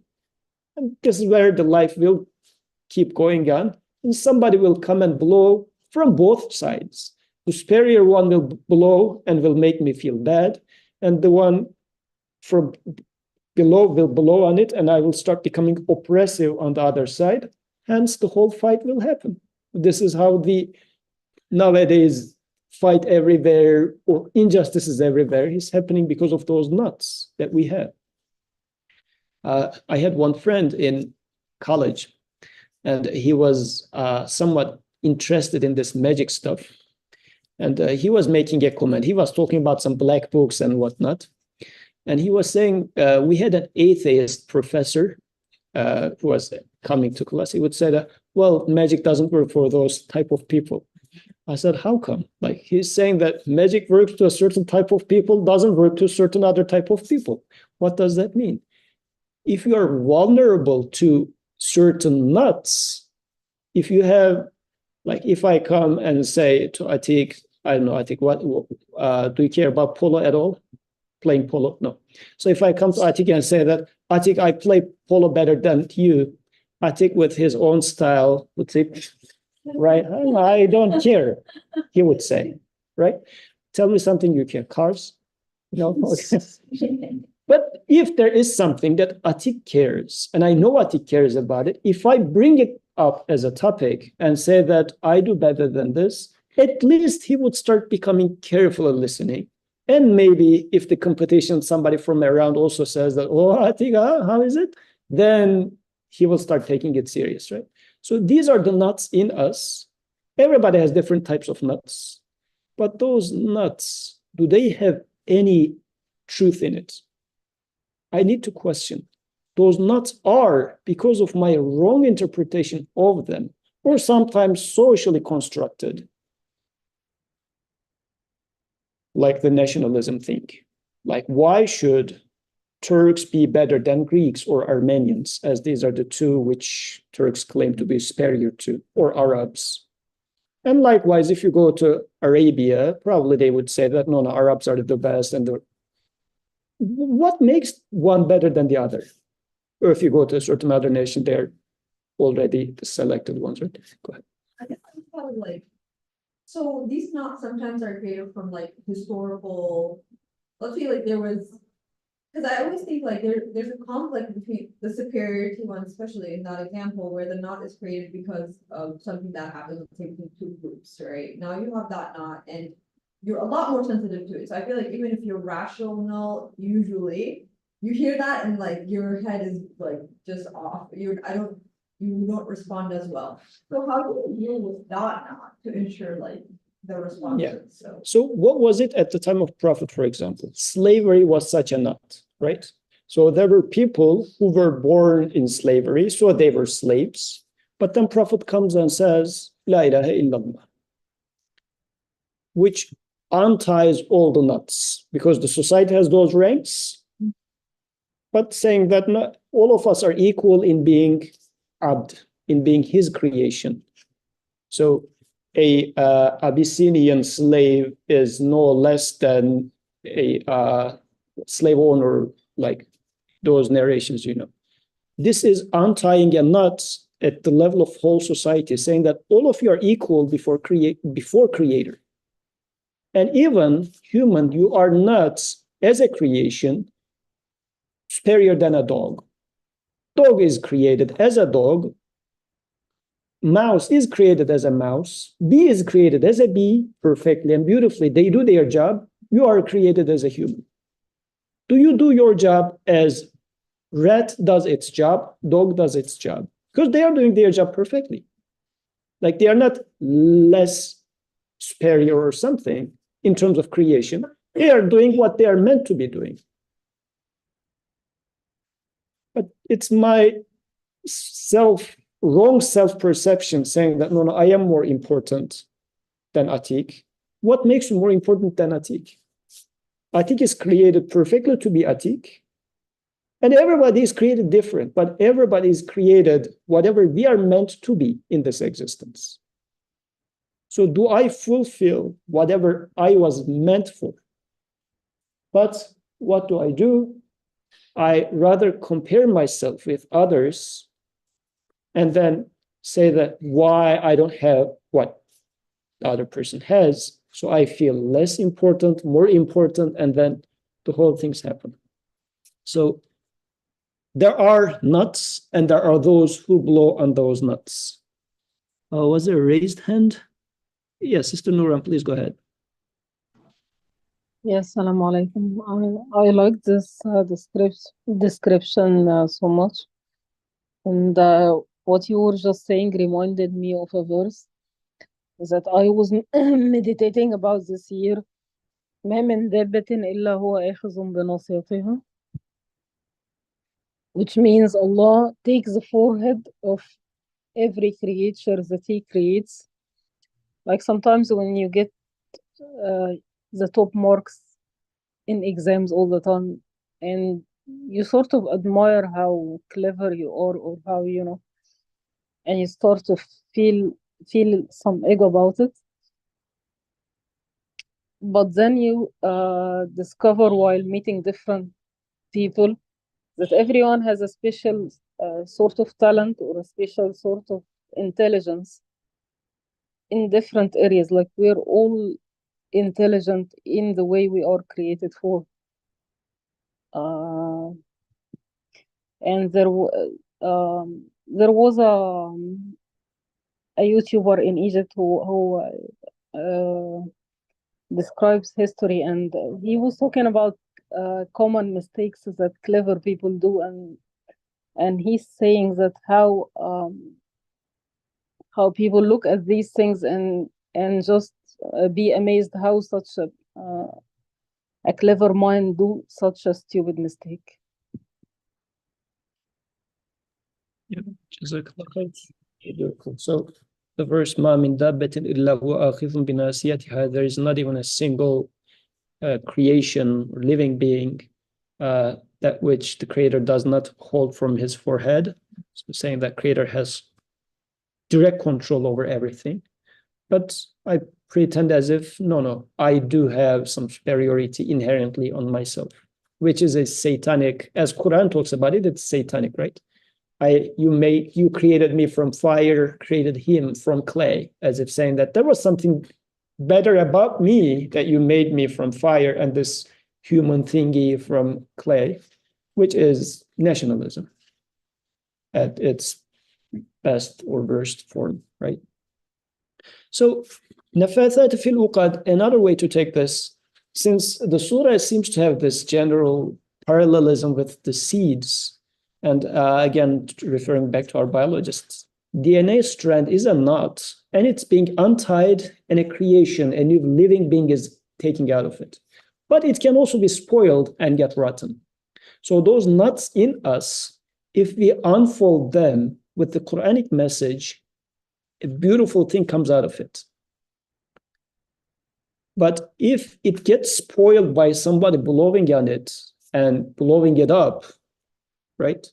And this is where the life will keep going on. And somebody will come and blow from both sides. The superior one will blow and will make me feel bad. And the one from below will blow on it, and I will start becoming oppressive on the other side. Hence, the whole fight will happen. This is how the nowadays fight everywhere or injustices everywhere is happening because of those nuts that we have. I had one friend in college, and he was somewhat interested in this magic stuff. And he was making a comment. He was talking about some black books and whatnot. And he was saying, we had an atheist professor who was coming to class. He would say that, well, magic doesn't work for those type of people. I said, how come? Like, he's saying that magic works to a certain type of people, doesn't work to a certain other type of people. What does that mean? If you are vulnerable to certain nuts, if you have, like, if I come and say to Atik, I don't know, Atik, what do you care about polo at all? Playing polo? No. So if I come to Atik and say that, Atik, I play polo better than you, Atik with his own style would say, right, I don't care, he would say, right? Tell me something you care. Cars? No? Okay. But if there is something that Atik cares, and I know Atik cares about it, if I bring it up as a topic and say that I do better than this, at least he would start becoming careful and listening. And maybe if the competition, somebody from around also says that, oh, Atik, how is it? Then he will start taking it serious, right? So these are the nuts in us. Everybody has different types of nuts. But those nuts, do they have any truth in it? I need to question. Those nuts are because of my wrong interpretation of them, or sometimes socially constructed, like the nationalism thing. Like, why should Turks be better than Greeks or Armenians, as these are the two which Turks claim to be superior to, or Arabs? And likewise, if you go to Arabia, probably they would say that, no, Arabs are the best. And what makes one better than the other? Or if you go to a certain other nation, they're already the selected ones, right? Go ahead. I guess I'm kind of like, so these knots sometimes are created from like historical, let's say like there was, because I always think like there's a conflict between the superiority one, especially in that example where the knot is created because of something that happens between two groups, right? Now you have that knot and you're a lot more sensitive to it. So I feel like even if you're rational, usually you hear that and like your head is like just off. You don't respond as well. So how do you deal with that knot to ensure like the response? Yeah. So what was it at the time of Prophet, for example? Slavery was such a knot, right? So there were people who were born in slavery, so they were slaves. But then Prophet comes and says, La ilaha illallah, which unties all the knots, because the society has those ranks, but saying that not all of us are equal in being abd, in being his creation. So a Abyssinian slave is no less than a slave owner, like those narrations, you know. This is untying a knot at the level of whole society, saying that all of you are equal before creator. And even human, you are not, as a creation, superior than a dog. Dog is created as a dog. Mouse is created as a mouse. Bee is created as a bee, perfectly and beautifully. They do their job. You are created as a human. Do you do your job as rat does its job, dog does its job? Because they are doing their job perfectly. Like, they are not less superior or something in terms of creation. They are doing what they are meant to be doing. But it's my wrong self-perception saying that, no, I am more important than Atik. What makes you more important than Atik? Atik is created perfectly to be Atik. And everybody is created different, but everybody is created whatever we are meant to be in this existence. So do I fulfill whatever I was meant for? But what do? I rather compare myself with others and then say that why I don't have what the other person has. So I feel less important, more important, and then the whole things happen. So there are nuts and there are those who blow on those nuts. Was there a raised hand? Yes, Sister Nuran, please go ahead. Yes, Assalamu alaikum. I like this description so much. And what you were just saying reminded me of a verse that I was meditating about this year. ما من دابة إلا هو آخذ بناصيتها. Which means Allah takes the forehead of every creature that He creates. Like sometimes when you get the top marks in exams all the time, and you sort of admire how clever you are, or how, you know, and you start to feel some ego about it. But then you discover while meeting different people that everyone has a special sort of talent or a special sort of intelligence in different areas. Like we're all intelligent in the way we are created for. And there was a YouTuber in Egypt who describes history, and he was talking about common mistakes that clever people do, and he's saying that how people look at these things and just be amazed how such a clever mind do such a stupid mistake. Yeah, Jazakallah khair. So the verse "Ma min dabbatin illa huwa akhidhun binasiyatiha," there is not even a single creation or living being that which the Creator does not hold from His forehead. So saying that Creator has direct control over everything. But I pretend as if, no, I do have some superiority inherently on myself, which is a satanic, as Quran talks about it, it's satanic, right? You created me from fire, created him from clay, as if saying that there was something better about me that you made me from fire and this human thingy from clay, which is nationalism at its best or worst form, right? So, nafathat fil uqad, another way to take this, since the surah seems to have this general parallelism with the seeds, and again, referring back to our biologists, DNA strand is a knot, and it's being untied, and a creation, a new living being is taking out of it. But it can also be spoiled and get rotten. So those nuts in us, if we unfold them with the Quranic message, a beautiful thing comes out of it. But if it gets spoiled by somebody blowing on it and blowing it up, right,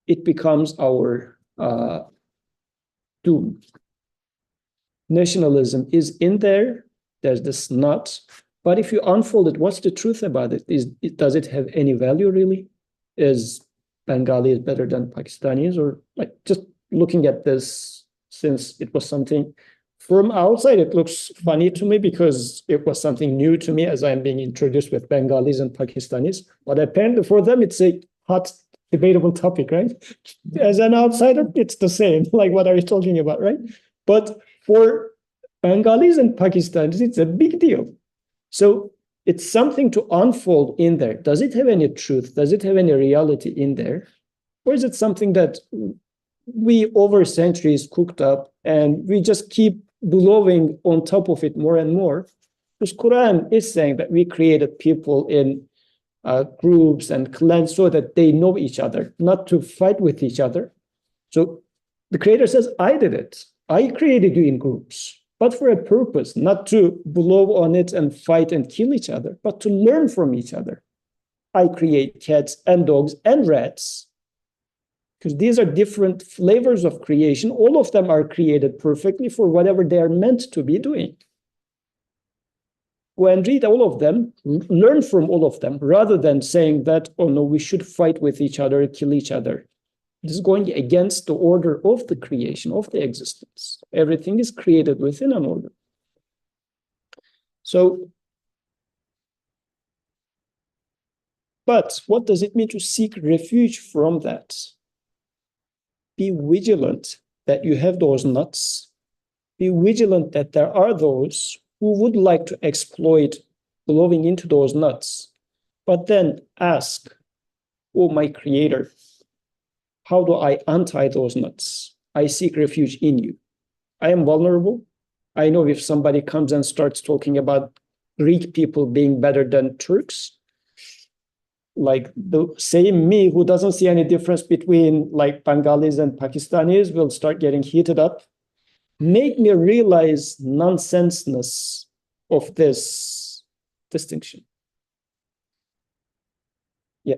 it becomes our doom. Nationalism is in there. There's this nut. But if you unfold it, what's the truth about it? Does it have any value really? Is Bengali better than Pakistanis? Or like just looking at this, since it was something from outside, it looks funny to me because it was something new to me as I'm being introduced with Bengalis and Pakistanis. But apparently for them, it's a hot, debatable topic, right? As an outsider, it's the same. Like, what are you talking about, right? But for Bengalis and Pakistanis, it's a big deal. So it's something to unfold in there. Does it have any truth? Does it have any reality in there? Or is it something that we over centuries cooked up and we just keep blowing on top of it more and more? Because Quran is saying that we created people in groups and clans so that they know each other, not to fight with each other. So the Creator says, I did it. I created you in groups, but for a purpose, not to blow on it and fight and kill each other, but to learn from each other. I create cats and dogs and rats, because these are different flavors of creation. All of them are created perfectly for whatever they are meant to be doing. go and read all of them, learn from all of them, rather than saying that, oh no, we should fight with each other, kill each other. This is going against the order of the creation, of the existence. Everything is created within an order. So, but what does it mean to seek refuge from that? Be vigilant that you have those nuts. Be vigilant that there are those who would like to exploit blowing into those nuts. But then ask, oh, my Creator, how do I untie those nuts? I seek refuge in you. I am vulnerable. I know if somebody comes and starts talking about Greek people being better than Turks, like the same me who doesn't see any difference between like Bengalis and Pakistanis will start getting heated up. Make me realize nonsenseness of this distinction. Yeah.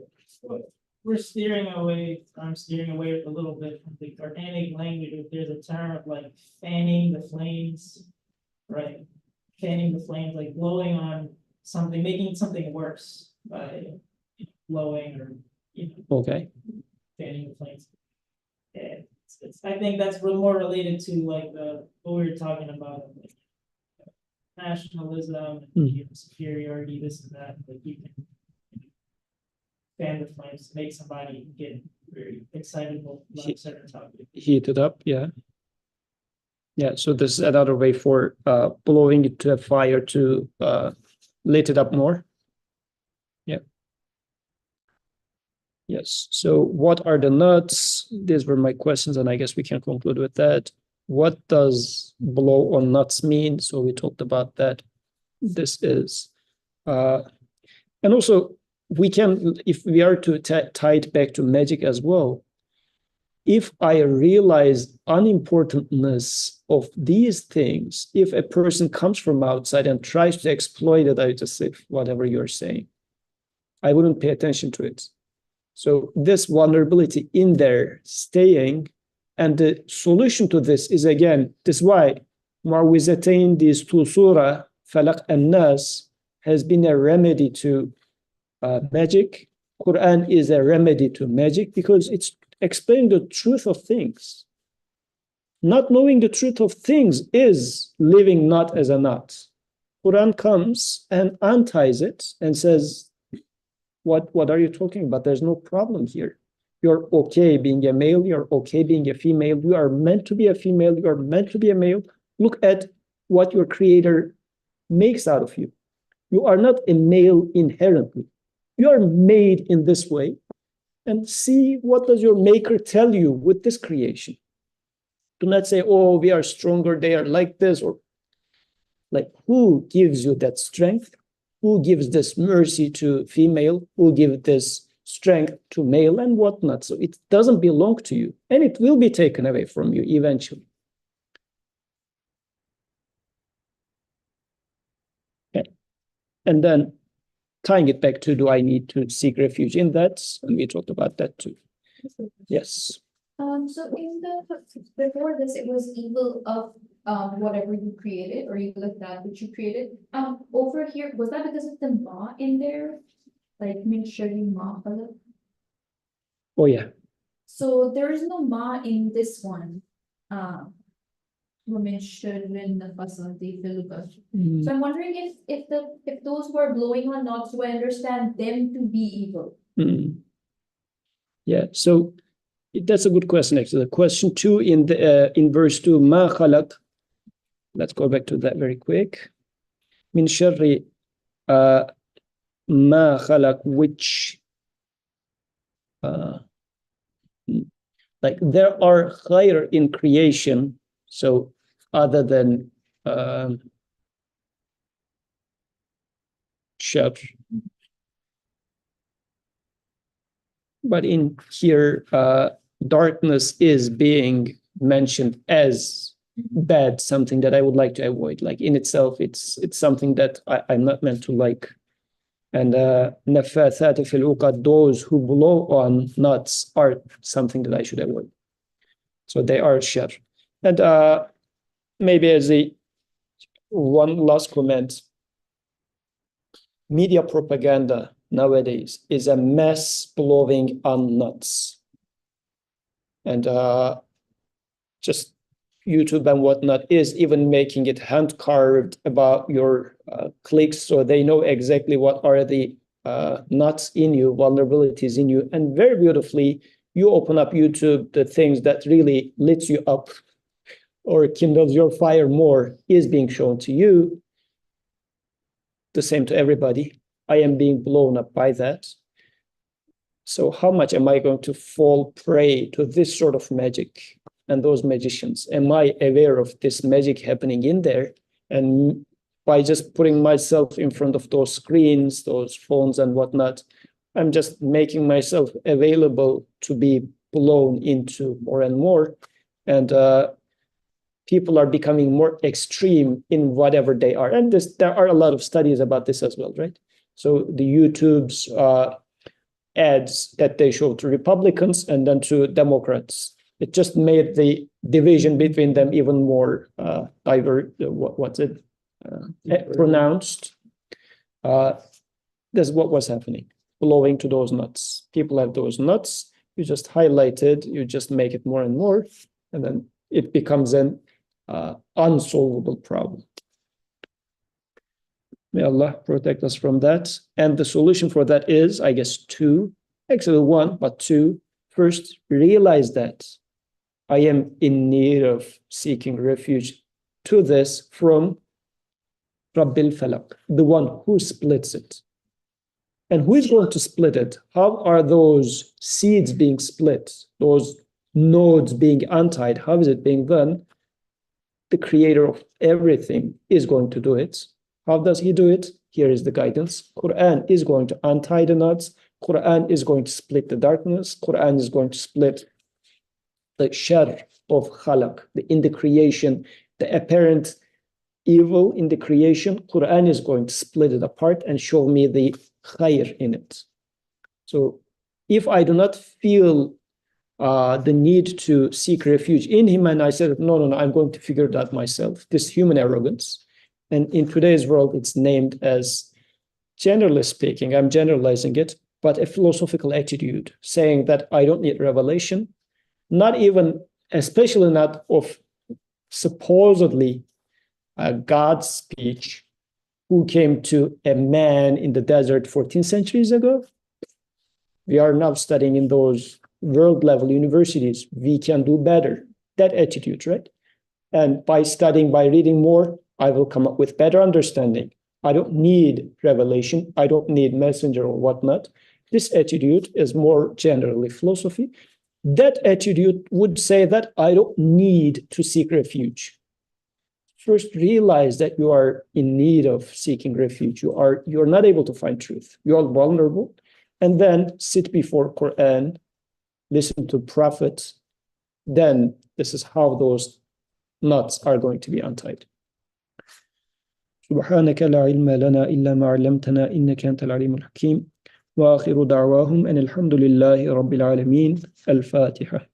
We're steering away, I'm steering away a little bit from the organic language. If there's a term of like fanning the flames, right? Fanning the flames, like blowing on something, making something worse by blowing or, Okay. fanning the flames. Yeah, I think that's more related to like what we were talking about, like nationalism, and superiority, this and that. Like you can fan the flames, make somebody get very excitable about a certain topic. Heated up, yeah. Yeah, so this is another way for blowing it to a fire to lit it up more. Yeah. Yes, so what are the nuts? These were my questions, and I guess we can conclude with that. What does blow on nuts mean? So we talked about that. This is, and also we can, if we are to tie it back to magic as well, if I realize unimportantness of these things, if a person comes from outside and tries to exploit it, I just say, whatever you're saying, I wouldn't pay attention to it. So this vulnerability in there staying, and the solution to this is, again, this is why Mu'awwizatain, these two surah, Falaq and Nas, has been a remedy to magic. Quran is a remedy to magic because it's explaining the truth of things. Not knowing the truth of things is living not as a nut. Quran comes and unties it and says, what are you talking about? There's no problem here. You're okay being a male. You're okay being a female. You are meant to be a female. You are meant to be a male. Look at what your Creator makes out of you. You are not a male inherently. You are made in this way. And see, what does your Maker tell you with this creation? Do not say, oh, we are stronger, they are like this, or like, who gives you that strength? Who gives this mercy to female? Who gives this strength to male and whatnot? So it doesn't belong to you, and it will be taken away from you eventually. Okay. And then tying it back to, do I need to seek refuge in that? And we talked about that too. Yes. So in before this, it was evil of whatever you created, or evil of that which you created. Over here, was that because of the ma in there? Like min sharri ma khalaq? Oh yeah. So there is no ma in this one. Women shouldn't facilitate fil qasr. So I'm wondering if those who are blowing on knots, do I understand them to be evil? Yeah, so that's a good question. Actually, the question 2 in the in verse 2, ma khalaq. Let's go back to that very quick. Min sharri ma khalaq, which like there are khair in creation, so other than shar. But in here, darkness is being mentioned as bad, something that I would like to avoid. Like in itself, it's something that I'm not meant to like. And nafathat fil uqad, those who blow on nuts, are something that I should avoid. So they are shar. And maybe as one last comment, media propaganda nowadays is a mass blowing on nuts. And just YouTube and whatnot is even making it hand carved about your clicks, so they know exactly what are the nuts in you, vulnerabilities in you. And very beautifully, you open up YouTube, the things that really lifts you up or kindles your fire more is being shown to you. The same to everybody. I am being blown up by that. So how much am I going to fall prey to this sort of magic and those magicians? Am I aware of this magic happening in there? And by just putting myself in front of those screens, those phones and whatnot, I'm just making myself available to be blown into more and more. And people are becoming more extreme in whatever they are. And there are a lot of studies about this as well, right? So the YouTube's ads that they show to Republicans and then to Democrats, it just made the division between them even more pronounced. That's what was happening, blowing to those nuts. People have those nuts, you just highlight it, you just make it more and more, and then it becomes an unsolvable problem. May Allah protect us from that. And the solution for that is, I guess, two, actually one, but two. First, realize that I am in need of seeking refuge to this from Al-Falaq, the one who splits it. And who is going to split it? How are those seeds being split? Those nodes being untied? How is it being done? The creator of everything is going to do it. How does he do it? Here is the guidance. Quran is going to untie the knots. Quran is going to split the darkness. Quran is going to split the shar of khalaq, in the creation, the apparent evil in the creation. Quran is going to split it apart and show me the khair in it. So if I do not feel the need to seek refuge in him, and I said, no, I'm going to figure it out myself, this human arrogance. And in today's world, it's named as, generally speaking, I'm generalizing it, but a philosophical attitude, saying that I don't need revelation, not even, especially not of supposedly God's speech, who came to a man in the desert 14 centuries ago. We are now studying in those world-level universities. We can do better. That attitude, right? And by studying, by reading more, I will come up with better understanding. I don't need revelation. I don't need messenger or whatnot. This attitude is more generally philosophy. That attitude would say that I don't need to seek refuge. First, realize that you are in need of seeking refuge. You're not able to find truth. You are vulnerable. And then sit before Quran, listen to prophets. Then this is how those knots are going to be untied. سبحانك لا علم لنا إلا ما علمتنا إنك أنت العليم الحكيم وآخر دعواهم أن الحمد لله رب العالمين. الفاتحة.